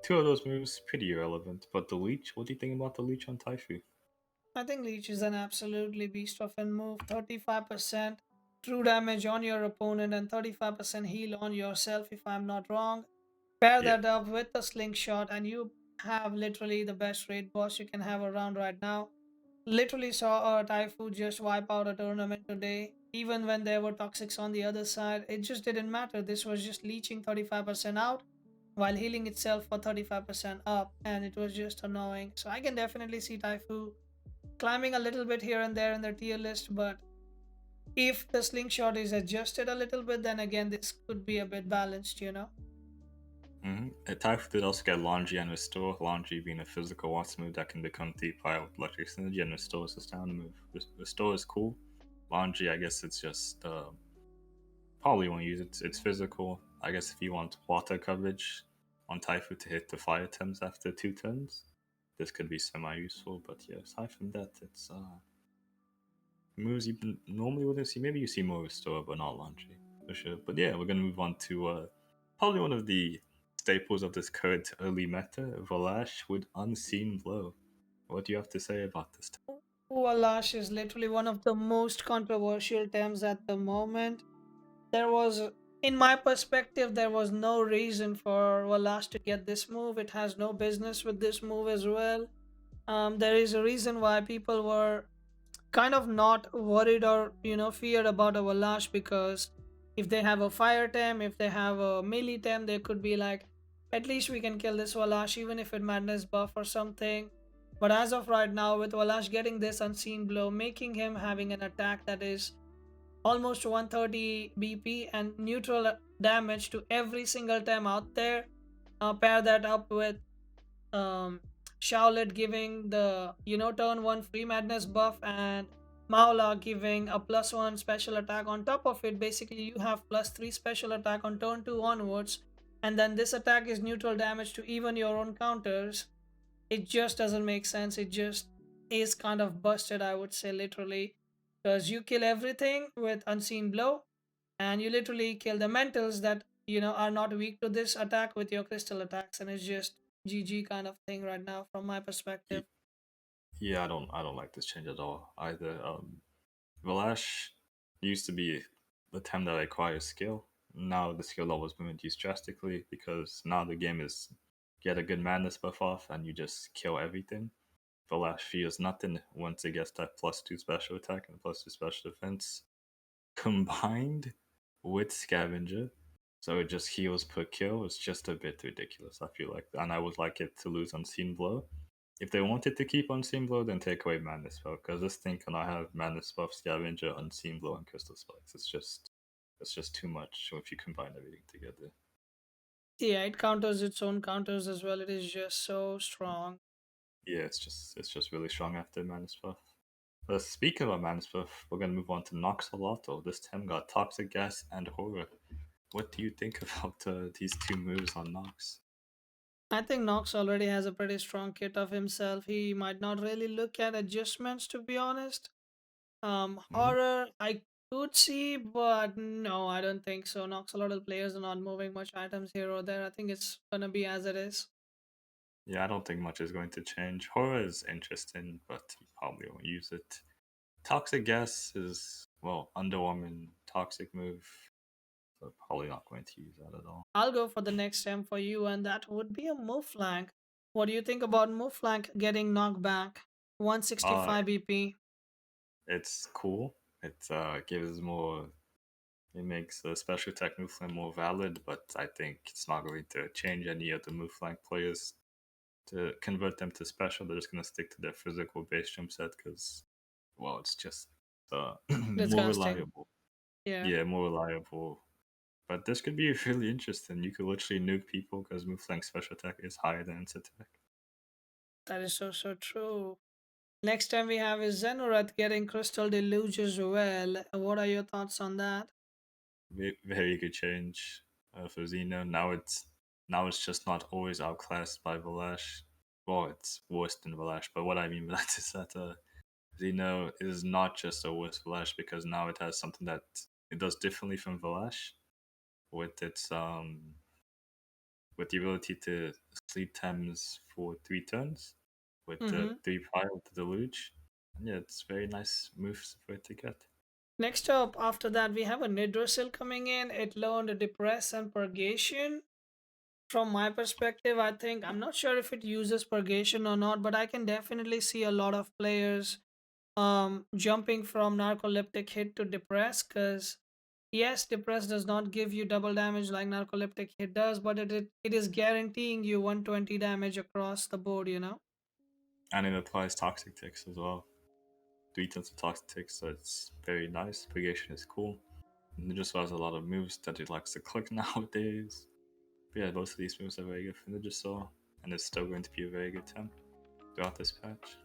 Two of those moves pretty irrelevant, but the leech. What do you think about the leech on Taifu? I think Leech is an absolutely beast of a move. 35% true damage on your opponent and 35% heal on yourself, if I'm not wrong. Pair Yeah. that up with a slingshot, and you have literally the best raid boss you can have around right now. Literally saw a Taifu just wipe out a tournament today. Even when there were toxics on the other side, it just didn't matter. This was just leeching 35% out while healing itself for 35% up, and it was just annoying. So I can definitely see Taifu climbing a little bit here and there in the tier list, but if the slingshot is adjusted a little bit, then again, this could be a bit balanced. Taifu did also get Laundry and Restore. Laundry being a physical once move that can become deep fire with electric synergy, and Restore is a stamina move. Restore is cool. Laundry, I guess it's just probably won't use it. It's physical. I guess if you want water coverage on Taifu to hit the fire attempts after 2 turns, this could be semi useful. But yeah, aside from that, it's moves you normally wouldn't see. Maybe you see more Restore, but not Laundry for sure. But yeah, we're gonna move on to probably one of the staples of this current early meta, Volash with Unseen Blow. What do you have to say about this? Walash is literally one of the most controversial terms at the moment. There was, in my perspective, there was no reason for Walash to get this move. It has no business with this move as well. There is a reason why people were kind of not worried or feared about a Valash, because if they have a fire tem, if they have a melee tem, they could be like, at least we can kill this Valash even if it madness buff or something. But as of right now, with Valash getting this unseen blow, making him having an attack that is almost 130 BP and neutral damage to every single tem out there, pair that up with um, Charlotte giving the turn 1 free madness buff, and Maula giving a +1 special attack on top of it. Basically, you have +3 special attack on turn 2 onwards, and then this attack is neutral damage to even your own counters. It just doesn't make sense. It just is kind of busted, I would say, literally, because you kill everything with unseen blow, and you literally kill the mentals that are not weak to this attack with your crystal attacks, and it's just GG kind of thing right now from my perspective. Y- Yeah, I don't like this change at all either. Valash used to be the time that acquires skill. Now the skill level is being reduced drastically because now the game is get a good madness buff off and you just kill everything. Valash feels nothing once it gets that +2 special attack and +2 special defense combined with Scavenger. So it just heals per kill. It's just a bit ridiculous, I feel like. And I would like it to lose Unseen Blow. If they wanted to keep Unseen Blow, then take away Madness Spell, because this thing cannot have Madness Buff, Scavenger, Unseen Blow, and Crystal Spikes. It's just too much if you combine everything together. Yeah, it counters its own counters as well. It is just so strong. Yeah, it's just really strong after Madness Buff. Speaking of Madness Buff, we're gonna move on to Noxolotl. This time got Toxic Gas and Horror. What do you think about these two moves on Nox? I think Nox already has a pretty strong kit of himself. He might not really look at adjustments, to be honest. Mhm. Horror, I could see, but no, I don't think so. Noxolotl players are not moving much items here or there. I think it's gonna be as it is. Yeah, I don't think much is going to change. Horror is interesting, but you probably won't use it. Toxic Gas is, well, underwhelming toxic move, so probably not going to use that at all. I'll go for the next time for you, and that would be a move flank. What do you think about move flank getting knocked back? Uh, 165 BP. it's cool. It gives more. It makes the special attack move flank more valid, but I think it's not going to change any of the move flank players to convert them to special. They're just going to stick to their physical base jump set because, well, it's just more Disgusting. reliable. Yeah, Yeah, more reliable. But this could be really interesting. You could literally nuke people because move flank special attack is higher than its attack. that is so, so true. Next time we have is Zenorath getting Crystal Deluge as well. What are your thoughts on that? Very good change for Xeno. Now it's just not always outclassed by Valash. Well, it's worse than Valash, but what I mean by that is that Xeno is not just a worse Valash because now it has something that it does differently from Valash with its with the ability to sleep Thames for 3 turns with the Mm-hmm. 3 with the deluge. And yeah, it's very nice moves for it to get. Next up, after that, we have a Nidrasil coming in. It learned Depress and Purgation. From my perspective, I think I'm not sure if it uses Purgation or not, but I can definitely see a lot of players jumping from Narcoleptic hit to Depress, because yes, Depress does not give you double damage like Narcoleptic hit does, but it is guaranteeing you 120 damage across the board. And it applies toxic ticks as well. 3 turns of toxic ticks, so it's very nice. Purgation is cool. Ninja Saw has a lot of moves that he likes to click nowadays. But yeah, most of these moves are very good for Ninja Saw, and it's still going to be a very good temp throughout this patch.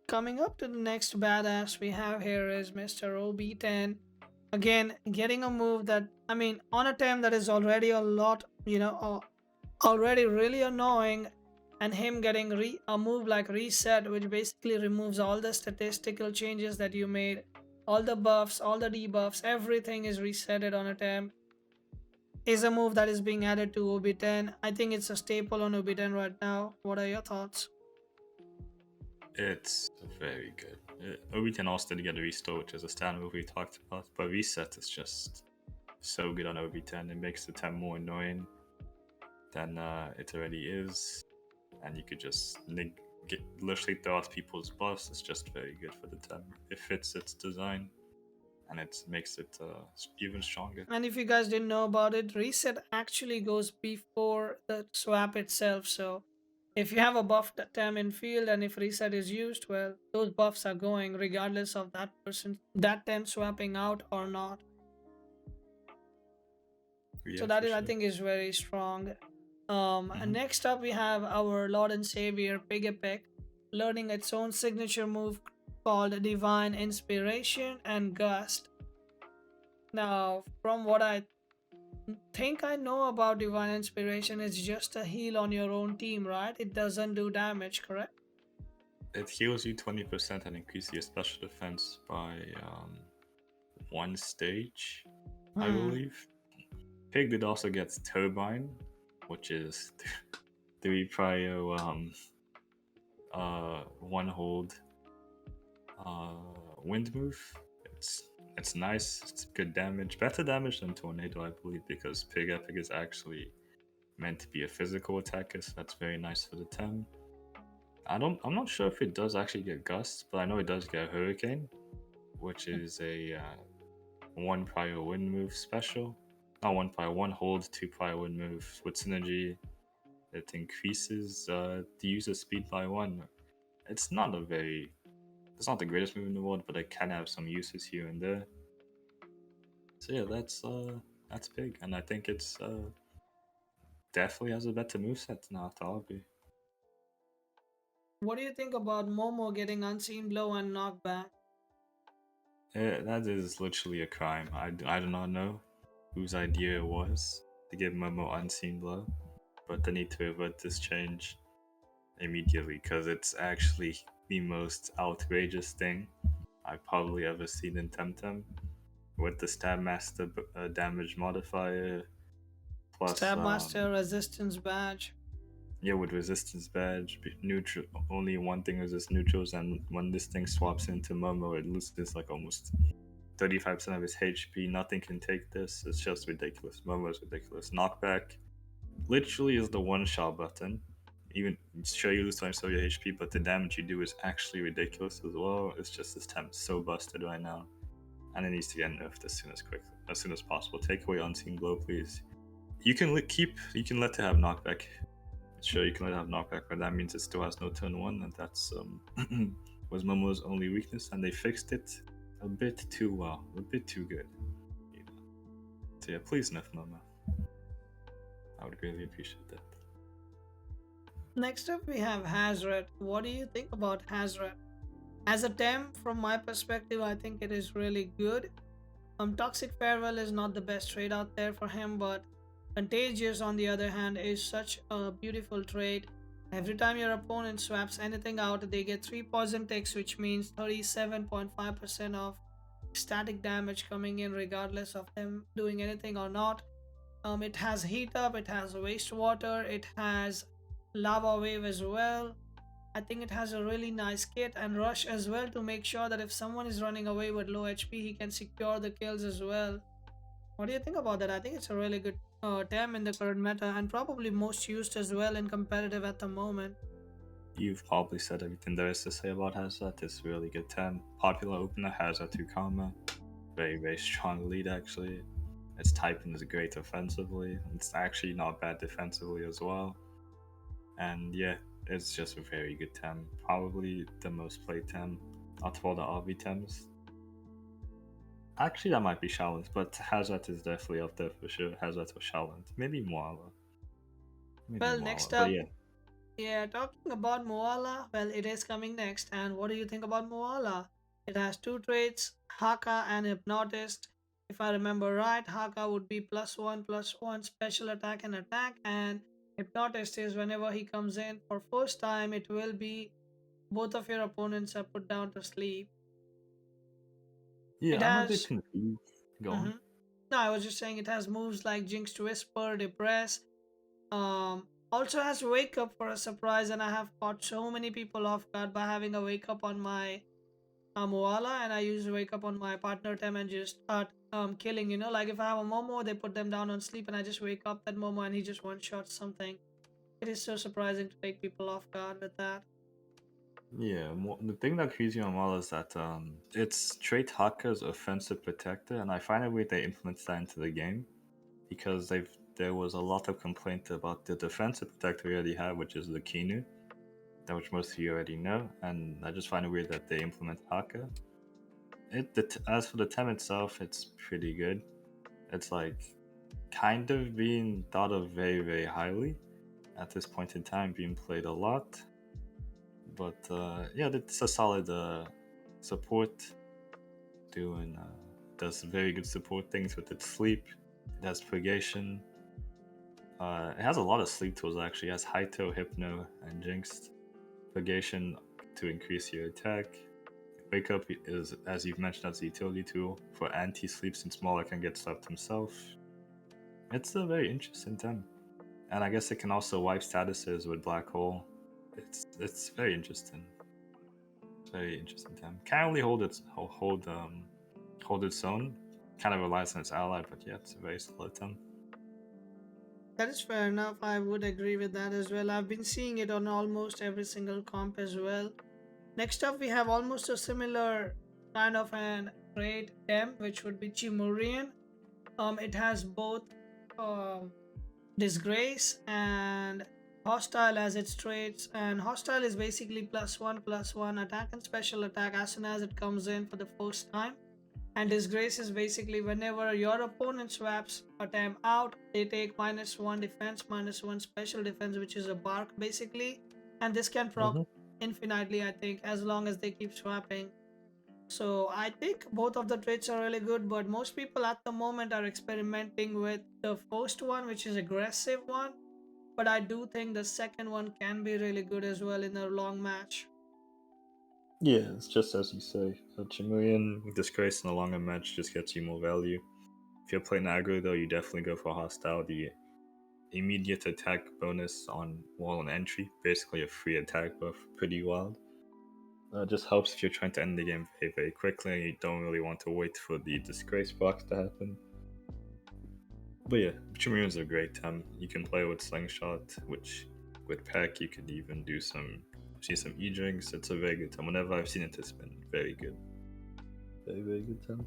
Coming up to the next badass we have here is Mr. OB10. Again, getting a move that, I mean, on a team that is already a lot, already really annoying, and him getting a move like Reset, which basically removes all the statistical changes that you made, all the buffs, all the debuffs, everything is resetted on a team, is a move that is being added to OB10. I think it's a staple on OB10 right now. What are your thoughts? It's very good. We can also get a restore, which is a standard move we talked about, but reset is just so good on OB10. It makes the temp more annoying than it already is, and you could just literally throw out people's buffs. It's just very good for the Tem. It fits its design, and it makes it even stronger. And if you guys didn't know about it, reset actually goes before the swap itself. So if you have a buffed Tem in field and if reset is used, well, those buffs are going regardless of that Tem swapping out or not. So Yeah, that for is, I sure. think, is very strong. And Hmm. next up we have our Lord and Savior Piggypick, learning its own signature move called Divine Inspiration and Gust. Now, from what I think I know about Divine Inspiration, it's just a heal on your own team, right? It doesn't do damage, correct? It heals you 20% and increases your special defense by one stage, I Hmm. believe. Pig did also get Turbine, which is three prio one hold uh wind move. It's it's nice, it's good damage. Better damage than Tornado, I believe, because Pig Epic is actually meant to be a physical attacker, so that's very nice for the Tem. I'm not sure if it does actually get Gust, but I know it does get Hurricane, which is a one prior wind move special. Not one prior, one hold, two prior wind moves with synergy. It increases the user speed by one. It's not a very, it's not the greatest move in the world, but it can have some uses here and there. So yeah, that's big, and I think it's definitely has a better moveset now after Arbury. What do you think about Momo getting Unseen Blow and Knockback? Yeah, that is literally a crime. I do not know whose idea it was to give Momo Unseen Blow, but they need to revert this change immediately because it's actually the most outrageous thing I've probably ever seen in Temtem with the Stab Master damage modifier plus Stabmaster Resistance Badge. yeah, with resistance badge neutral, only one thing resists neutrals, and when this thing swaps into Momo it loses like almost 35% of its HP. Nothing can take this. It's just ridiculous. Momo is ridiculous. Knockback literally is the one shot button. Even sure you lose 20% of your HP, but the damage you do is actually ridiculous as well. It's just this time so busted right now, and it needs to get nerfed as soon as possible. Take away Unseen Blow, please. You can you can let it have knockback. Sure, you can let it have knockback, but that means it still has no turn one, and that's was Momo's only weakness, and they fixed it a bit too well, a bit too good. You know. So yeah, please nerf Momo. I would greatly appreciate that. Next up, we have Hazret. What do you think about Hazret? As a Tem, from my perspective, I think it is really good. Toxic Farewell is not the best trade out there for him, but Contagious, on the other hand, is such a beautiful trait. Every time your opponent swaps anything out, they get 3 poison ticks, which means 37.5% of static damage coming in, regardless of them doing anything or not. It has Heat Up, it has Wastewater, it has Lava Wave as well. I think it has a really nice kit and Rush as well to make sure that if someone is running away with low HP, he can secure the kills as well. What do you think about that? I think it's a really good Tem in the current meta and probably most used as well in competitive at the moment. You've probably said everything there is to say about Hazard. It's really good 10. Popular opener, Hazard Ukama. Very, very strong lead actually. Its typing is great offensively. It's actually not bad defensively as well. And yeah, it's just a very good Tem. Probably the most played Tem out of all the RV Tems. Actually, that might be Shalant, but Hazard is definitely up there for sure. Hazard or Shalant. Maybe Moala. Maybe Well, Moala. next But up, yeah, yeah, talking about Moala, well, it is coming next. And what do you think about Moala? It has two traits, Haka and Hypnotist. If I remember right, Haka would be +1/+1 special attack and attack, and Hypnotist is whenever he comes in for first time, it will be both of your opponents are put down to sleep. It yeah, I'm a bit has. confused. Go on. Mhm. No, I was just saying it has moves like Jinxed Whisper, Depress. Also has Wake Up for a surprise, and I have caught so many people off guard by having a Wake Up on my Moala, and I use Wake Up on my partner Tem and just start killing. You know, like if I have a Momo, they put them down on sleep, and I just wake up that Momo, and he just one shots something. It is so surprising to take people off guard with that. Yeah, the thing that creeps me on Wall is that it's trait Hakka's offensive protector, and I find it weird they implement that into the game because there was a lot of complaint about the defensive protector we already have, which is the Kinu, that which most of you already know, and I just find it weird that they implement Hakka. As for the Tem itself, it's pretty good. It's like kind of being thought of very, very highly at this point in time, being played a lot. But yeah, it's a solid support. Doing does very good support things with its sleep. It has purgation. It has a lot of sleep tools actually. It has Hyto, Hypno, and Jinxed. Purgation to increase your attack. Wake Up is, as you've mentioned, as a utility tool for anti-sleep since Mauler can get slept himself. It's a very interesting Tem. And I guess it can also wipe statuses with Black Hole. It's very interesting. It's very interesting Tem. Can't really hold its own. Kind of relies on its ally, but yeah, it's a very solid Tem. That is fair enough. I would agree with that as well. I've been seeing it on almost every single comp as well. Next up, we have almost a similar kind of an trait Tem, which would be Chimurian. It has both um, disgrace and hostile as its traits, and hostile is basically +1/+1 attack and special attack as soon as it comes in for the first time, and disgrace is basically whenever your opponent swaps a Tem out, they take -1 defense, -1 special defense, which is a bark basically, and this can proc infinitely, I think, as long as they keep swapping. So I think both of the traits are really good, but most people at the moment are experimenting with the first one, which is aggressive one. But I do think the second one can be really good as well in a long match. Yeah, it's just as you say. Chimerian Disgrace in a longer match just gets you more value. If you're playing aggro though, you definitely go for hostile. The immediate attack bonus on wall and entry, basically a free attack buff, pretty wild. Just helps if you're trying to end the game very, very quickly and you don't really want to wait for the disgrace box to happen. But yeah, Chimerians are great. You can play with Slingshot, which with Peck you could even do some E-Drinks. It's a very good time. Whenever I've seen it, it's been very good. Very, very good time.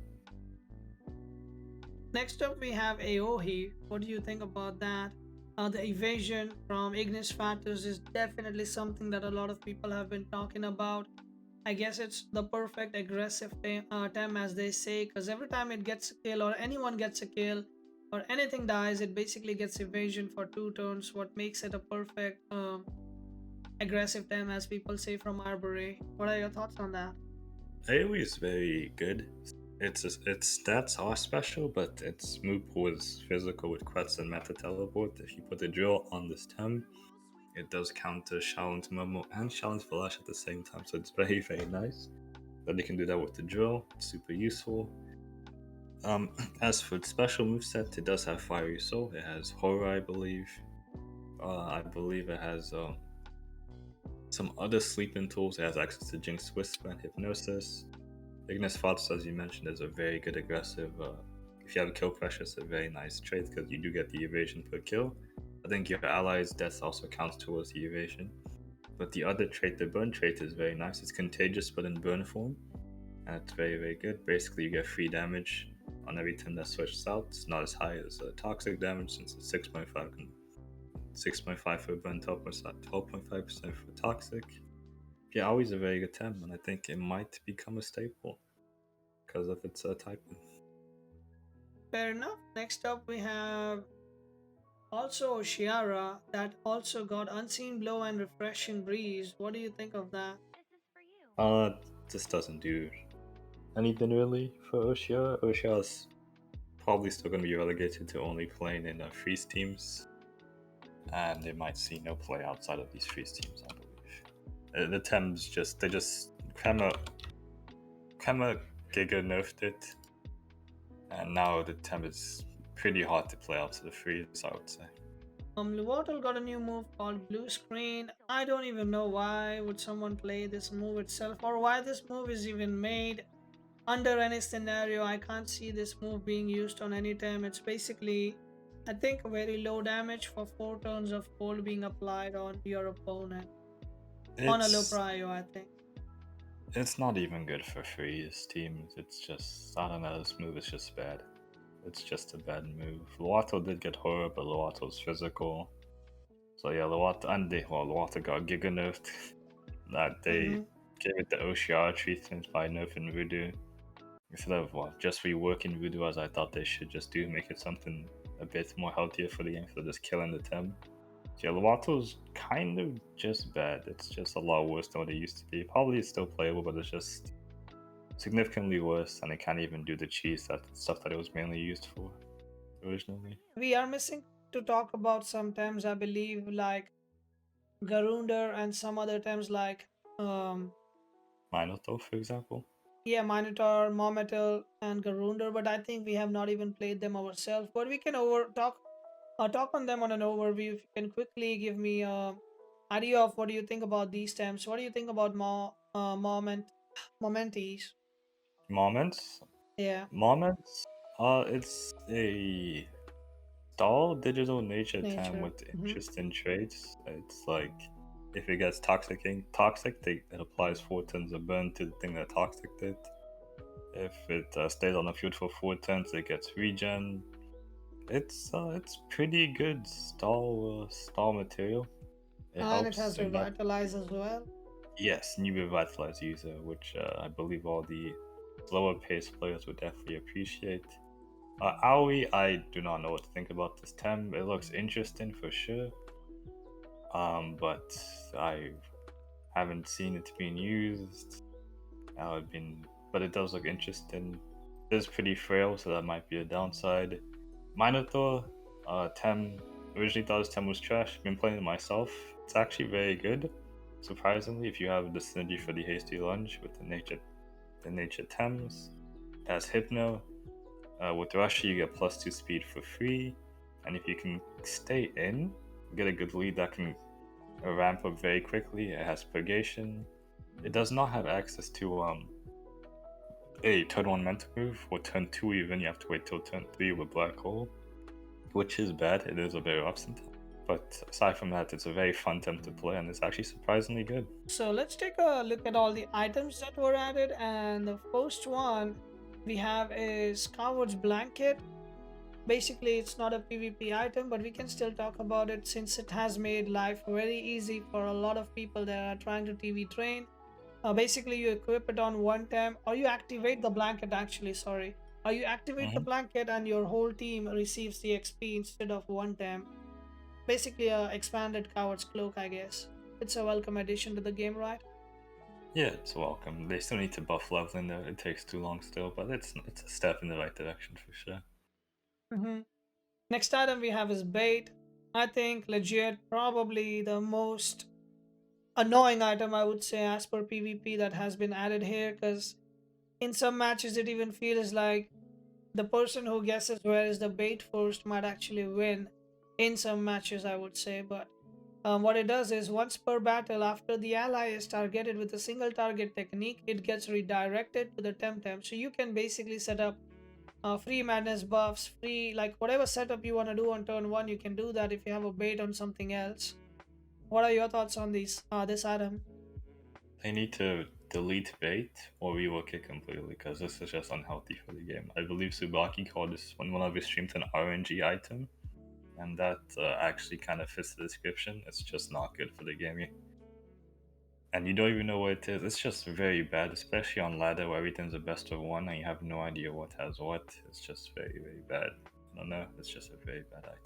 Next up, we have Aohi. What do you think about that? The evasion from Ignis Fatuus is definitely something that a lot of people have been talking about. I guess it's the perfect aggressive Tem, as they say, because every time it gets a kill or anyone gets a kill or anything dies, it basically gets evasion for 2 turns, what makes it a perfect aggressive Tem, as people say from Arbury. What are your thoughts on that? AoE is very good. Its stats are special, but its move pool is physical with Quetz and Meta Teleport. If you put a drill on this Tem, it does counter Shaolin's Momo and Shaolin's Flash at the same time, so it's very, very nice. But you can do that with the drill, it's super useful. As for its special moveset, it does have Fiery Soul, it has Horror, I believe. I believe it has some other sleeping tools, it has access to Jinx Whisper and Hypnosis. Ignis Fatuus, as you mentioned, is a very good aggressive. If you have a kill pressure, it's a very nice trait because you do get the evasion per kill. I think your ally's death also counts towards the evasion. But the other trait, the burn trait, is very nice. It's contagious but in burn form, and it's very, very good. Basically, you get free damage on every time that switches out. It's not as high as toxic damage since it's 6.5 for burn, 12.5% for toxic. Yeah, always a very good Tem, and I think it might become a staple because of its typing. Fair enough. Next up, we have also Shiara that also got Unseen Blow and Refreshing Breeze. What do you think of that? This doesn't do anything really for Oshia. Oshia's probably still going to be relegated to only playing in freeze teams, and they might see no play outside of these freeze teams, I believe. The Thames they just Kama Giga nerfed it, and now the Thames is pretty hard to play out to the freeze, I would say. Luvotal got a new move called Blue Screen. I don't even know why would someone play this move itself or why this move is even made. Under any scenario, I can't see this move being used on any time. It's basically, I think, very low damage for 4 turns of cold being applied on your opponent. on a low It's prio, I think. it's not even good for freeze teams. It's just I don't know. This move is just bad. It's just a bad move. Loato did get horror, but Loato's physical. So yeah, Loato got Giga nerfed. That they Mm-hmm. gave it the OCR treatment by nerfing Voodoo. Instead of just reworking Voodoo as I thought they should just do, make it something a bit more healthier for the game instead of just killing the Tem. Yeah, Loato's kind of just bad. It's just a lot worse than what it used to be. Probably it's still playable, but it's just significantly worse, and it can't even do the cheese that stuff that it was mainly used for originally. We are missing to talk about sometimes, I believe, like Garunder and some other times like um Minotaur, for example. yeah, Minotaur, Mometal, and Garunder, but I think we have not even played them ourselves. But we can over talk on them on an overview. If you can quickly give me a idea of what do you think about these stems? What do you think about Momenties? Moments. Yeah, Moments. It's a stall digital nature tem nature. with Hmm. interesting traits. It's like if it gets it applies 4 turns of burn to the thing that toxic did. If it stays on the field for 4 turns, it gets regen. It's pretty good stall material. It And it helps has in that. revitalize as well. Yes, new revitalize user, which I believe all the slower paced players would definitely appreciate. Aoi, I do not know what to think about this tem. It looks interesting for sure, but I haven't seen it being used. Been, but it does look interesting. It is pretty frail, so that might be a downside. Minotaur, Tem. Originally thought this Tem was trash. Been playing it myself. It's actually very good. Surprisingly, if you have the synergy for the hasty lunge with the nature Tems, it has Hypno. With Russia, you get +2 speed for free, and if you can stay in, get a good lead that can ramp up very quickly. It has Purgation. It does not have access to a turn 1 mental move, or turn 2 even. You have to wait till turn 3 with Black Hole, which is bad. It is a very absent. But aside from that, it's a very fun temp to play, and it's actually surprisingly good. So let's take a look at all the items that were added, and the first one we have is Coward's Blanket. Basically, it's not a PvP item, but we can still talk about it since it has made life very easy for a lot of people that are trying to TV train. Basically, you equip it on one time, or you activate the blanket actually, sorry. Or you activate the Hmm. blanket and your whole team receives the XP instead of one time. Basically, a expanded Coward's Cloak, I guess. It's a welcome addition to the game, right? Yeah, it's welcome. They still need to buff leveling though. It takes too long still, but it's a step in the right direction for sure. Mm-hmm. Next item we have is Bait. I think legit, probably the most annoying item I would say as per PvP that has been added here, because in some matches it even feels like the person who guesses where is the bait first might actually win in some matches, I would say. But what it does is once per battle, after the ally is targeted with a single target technique, it gets redirected to the Temtem. So you can basically set up free madness buffs, free like whatever setup you want to do on turn one, you can do that if you have a bait on something else. What are your thoughts on this item? They need to delete bait or rework it completely because this is just unhealthy for the game. I believe Subaki called this one of his streams an RNG item, and that actually kind of fits the description. It's just not good for the game. And you don't even know what it is. It's just very bad, especially on ladder where everything's a best of one and you have no idea what has what. It's just very, very bad. I don't know. It's just a very bad item.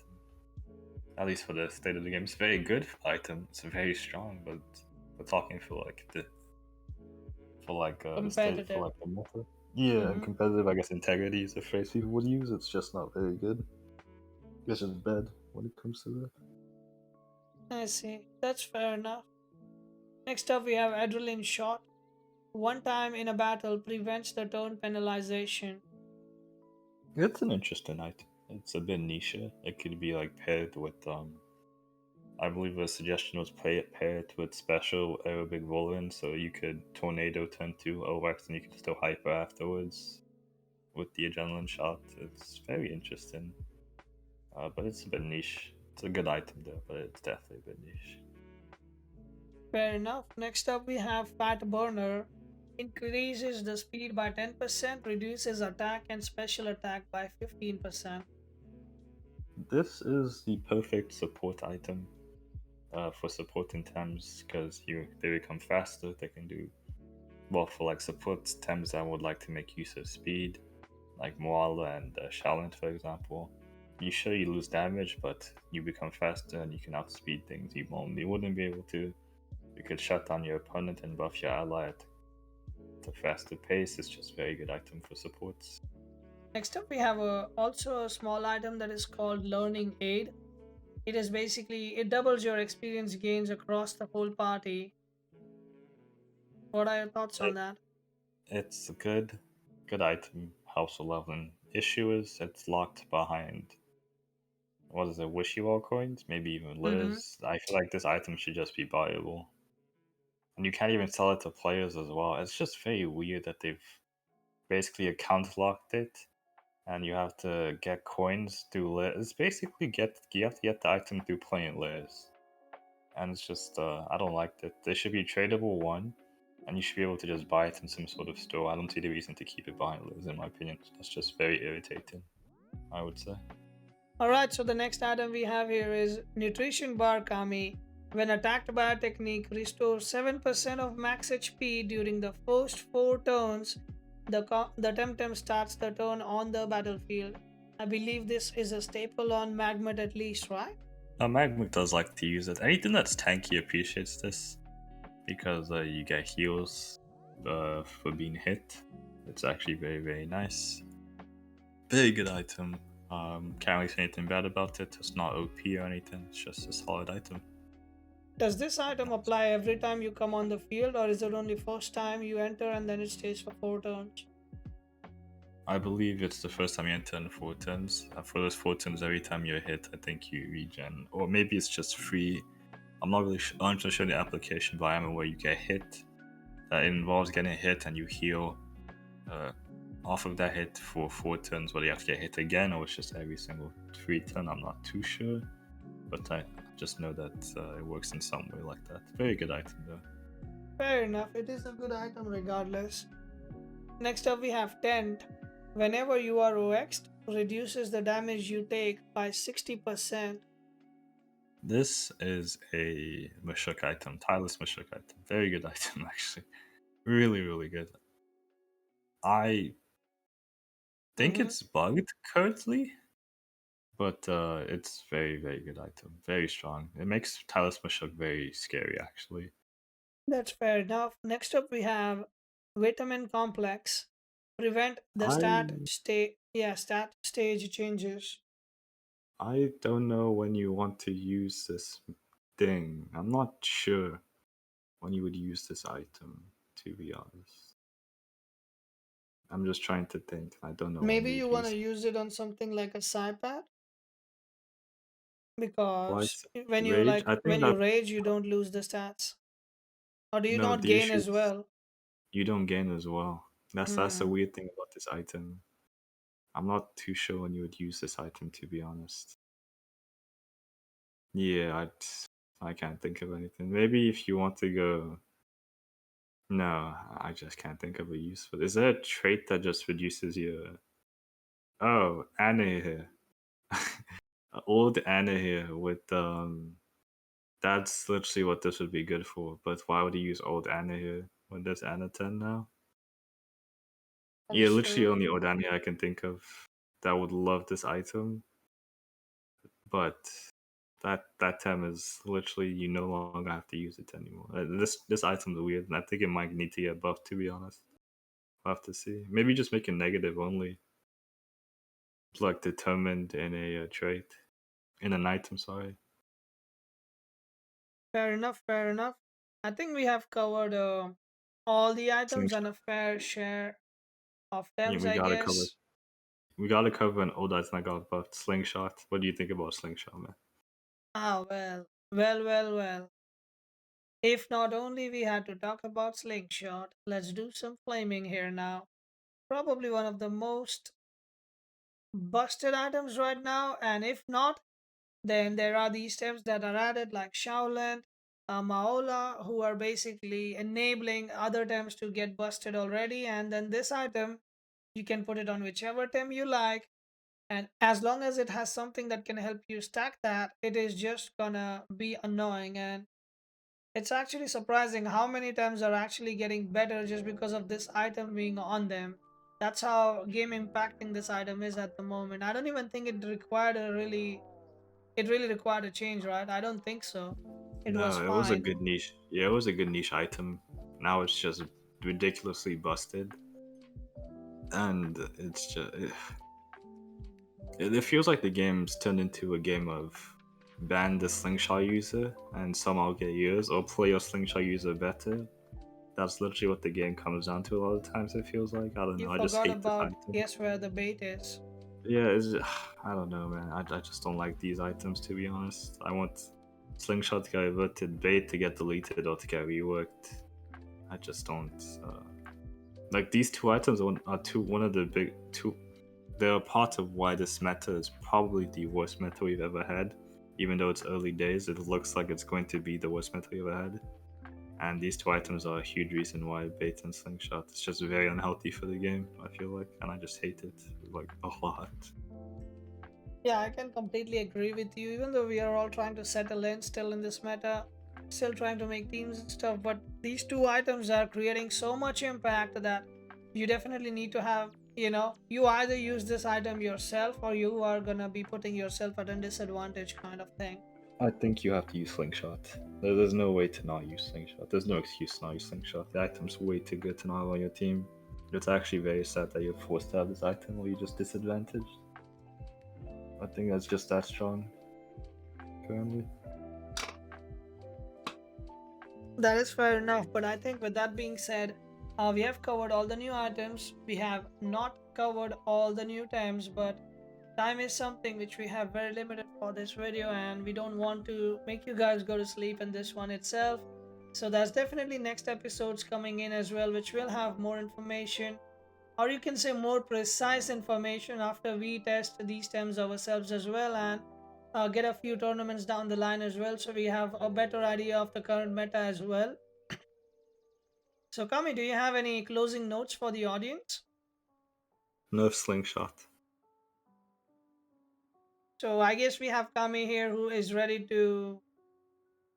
At least for the state of the game, it's a very good item. It's very strong, but we're talking for like the state for Competitive. like the meta. Yeah, and Hmm. competitive. I guess integrity is the phrase people would use. It's just not very good. It's just bad when it comes to that. I see. That's fair enough. Next up, we have Adrenaline Shot. One time in a battle prevents the turn penalization. It's an interesting item. It's a bit niche. It could be like paired with I believe a suggestion was play it paired with special aerobic Volarend, so you could tornado turn 2 OX and you could still hyper afterwards with the adrenaline shot. It's very interesting, but it's a bit niche. It's a good item though, but it's definitely a bit niche. Fair enough. Next up, we have Fat Burner. Increases the speed by 10%, reduces attack and special attack by 15%. This is the perfect support item for supporting Thames because they become faster. They can do well for like support Thames that would like to make use of speed, like Moala and Shaolin, for example. You lose damage, but you become faster and you can outspeed things you normally wouldn't be able to. You could shut down your opponent and buff your ally at a faster pace. It's just a very good item for supports. Next up, we have also a small item that is called Learning Aid. It is basically it doubles your experience gains across the whole party. What are your thoughts on It, that? it's a good item. Helps with leveling. Issue is it's locked behind what is it, Wishy Wall coins, maybe even Mm-hmm. Liz. I feel like this item should just be buyable. And you can't even sell it to players as well. It's just very weird that they've basically account locked it and you have to get coins through Liz. It's basically you have to get the item through playing Liz. And it's just I don't like that. There should be a tradable one and you should be able to just buy it in some sort of store. I don't see the reason to keep it behind Liz in my opinion. That's just very irritating, I would say. Alright, so the next item we have here is Nutrition Bar Kami. When attacked by a technique, restores 7% of max HP during the first 4 turns. The Temtem starts the turn on the battlefield. I believe this is a staple on Magmut at least, right? Magmut does like to use it. Anything that's tanky appreciates this because you get heals for being hit. It's actually very, very nice. Very good item. Can't really say anything bad about it. It's not OP or anything. It's just a solid item. Does this item apply every time you come on the field, or is it only first time you enter and then it stays for 4 turns? I believe it's the first time you enter in 4 turns. For those 4 turns, every time you're hit, I think you regen. Or maybe it's just free. I'm not really sure. I'm not sure the application, but I am aware you get hit. That involves getting hit and you heal uh, off of that hit for 4 turns, whether you have to get hit again or it's just every single 3 turn. I'm not too sure, but I just know that it works in some way like that. Very good item though. Fair enough, it is a good item regardless. Next up, we have Tent. Whenever you are OX'd, reduces the damage you take by 60%. This is a Mushook item, tireless Mushook item. Very good item actually. Really, really good. I think Mhm. it's bugged currently, but it's very, very good item. Very strong. It makes tireless Mushook very scary actually. That's fair enough. Next up, we have Vitamin Complex. Prevent the I stat stage changes. I don't know when you want to use this thing. I'm not sure when you would use this item, to be honest. I'm just trying to think. I don't know when Maybe you you would want to use use it on something like a Psypad White because Rage. I think when that you rage, you don't lose the stats, or do you no, not the gain issue as is well? you don't gain as well. That's the Hmm. weird thing about this item. I'm not too sure when you would use this item, to be honest. Yeah, I can't think of anything. Maybe if you want to go. No, I just can't think of a use for. Is there a trait that just reduces your? Oh, Anna here. Old Anna here with That's literally what this would be good for. But why would he use old Anna here when there's Anna 10 now? That Yeah, is literally true. only old Anna I can think of that would love this item. But that tem is literally you no longer have to use it anymore. This item's weird, and I think it might need to get buffed. To be honest, we'll have to see. Maybe just make it negative only, like determined in a trait, in an item. Sorry. Fair enough. Fair enough. I think we have covered all the items and Slingshot. a fair share of Yeah, thems, I guess. we gotta cover an old item I got buffed. Slingshot. What do you think about slingshot, man? Ah, well. If not only we had to talk about Slingshot, let's do some flaming here now. Probably one of the most busted items right now, and if not, then there are these stems that are added like Shaolin. Maola, who are basically enabling other tems to get busted already. And then this item, you can put it on whichever tem you like. And as long as it has something that can help you stack that, it is just gonna be annoying. And it's actually surprising how many times are actually getting better just because of this item being on them. That's how game impacting this item is at the moment. I don't even think it really required a change, right? I don't think so. It was No, it was a fine. good niche. Yeah, it was a good niche item. Now it's just ridiculously busted, and it's just it feels like the game's turned into a game of ban the slingshot user and somehow get yours, or play your slingshot user better. That's literally what the game comes down to a lot of times. It feels like I don't You know. I just forgot hate this about item. guess where the bait is. Yeah, I don't know, man. I just don't like these items to be honest. I want slingshot to get reverted, bait to get deleted or to get reworked. I just don't like these two items are two one of the big two. They're a part of why this meta is probably the worst meta we've ever had. Even though it's early days, it looks like it's going to be the worst meta we've ever had. And these two items are a huge reason why bait and slingshot is just very unhealthy for the game. I feel like, and I just hate it like a lot. Yeah, I can completely agree with you. Even though we are all trying to settle in still in this meta, still trying to make teams and stuff, but these two items are creating so much impact that you definitely need to have, you either use this item yourself or you are gonna be putting yourself at a disadvantage kind of thing. I think you have to use slingshot. There's no way to not use slingshot. There's no excuse to not use slingshot. The item's way too good to not have on your team. It's actually very sad that you're forced to have this item or you're just disadvantaged. I think that's just that strong currently. That is fair enough, but I think with that being said, we have covered all the new items. We have not covered all the new times, but time is something which we have very limited for this video, and we don't want to make you guys go to sleep in this one itself. So there's definitely next episodes coming in as well, which will have more information, or you can say more precise information after we test these tems ourselves as well, and get a few tournaments down the line as well, so we have a better idea of the current meta as well. So, Kami, do you have any closing notes for the audience? Nerf slingshot. So, I guess we have Kami here who is ready to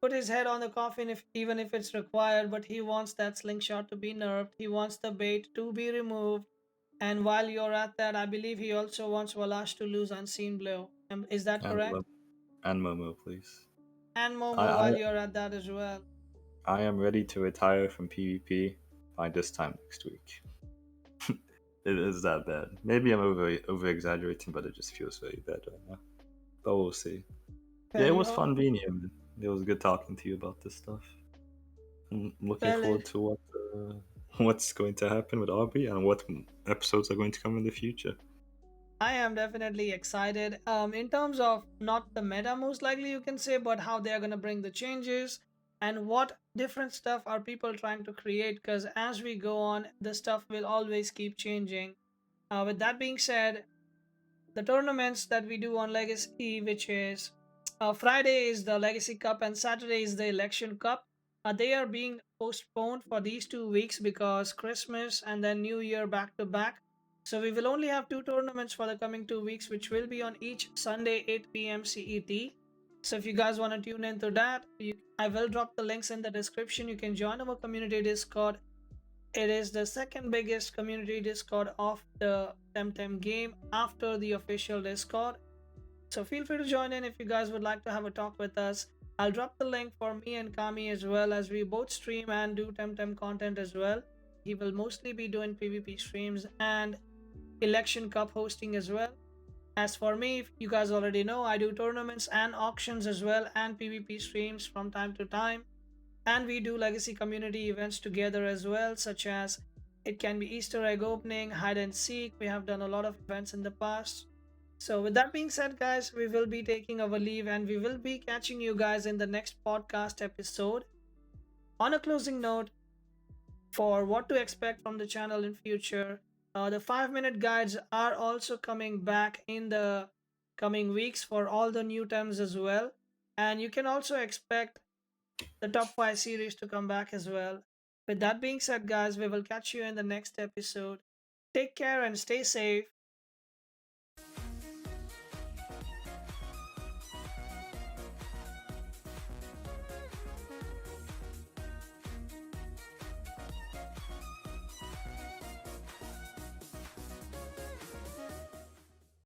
put his head on the coffin if even if it's required, but he wants that slingshot to be nerfed. He wants the bait to be removed. And while you're at that, I believe he also wants Valash to lose Unseen Blow. Is that And correct? and Momo, please. And I, Momo I while you're at that as well. I am ready to retire from PvP by this time next week. It is that bad. Maybe I'm over exaggerating, but it just feels very bad right now. But we'll see. Yeah, it Well, was fun being here, man. It was good talking to you about this stuff. I'm looking well, forward to what's going to happen with Arby and what episodes are going to come in the future. I am definitely excited. In terms of not the meta, most likely you can say, but how they are gonna bring the changes and what different stuff are people trying to create. Because as we go on, the stuff will always keep changing. With that being said, the tournaments that we do on Legacy, which is Friday is the Legacy Cup and Saturday is the Election Cup. They are being postponed for these 2 weeks because Christmas and then New Year back to back. So we will only have two tournaments for the coming 2 weeks, which will be on each Sunday 8 p.m. CET. So if you guys want to tune into that, I will drop the links in the description. You can join our community Discord. It is the second biggest community Discord of the Temtem game after the official Discord. So feel free to join in if you guys would like to have a talk with us. I'll drop the link for me and Kami as well, as we both stream and do Temtem content as well. He will mostly be doing PvP streams and Election Cup hosting as well. As for me, if you guys already know, I do tournaments and auctions as well and PvP streams from time to time. And we do legacy community events together as well, such as it can be Easter egg opening, hide and seek. We have done a lot of events in the past. So, with that being said, guys, we will be taking our leave and we will be catching you guys in the next podcast episode. On a closing note, for what to expect from the channel in future, the 5-minute guides are also coming back in the coming weeks for all the new terms as well. And you can also expect the top 5 series to come back as well. With that being said, guys, we will catch you in the next episode. Take care and stay safe.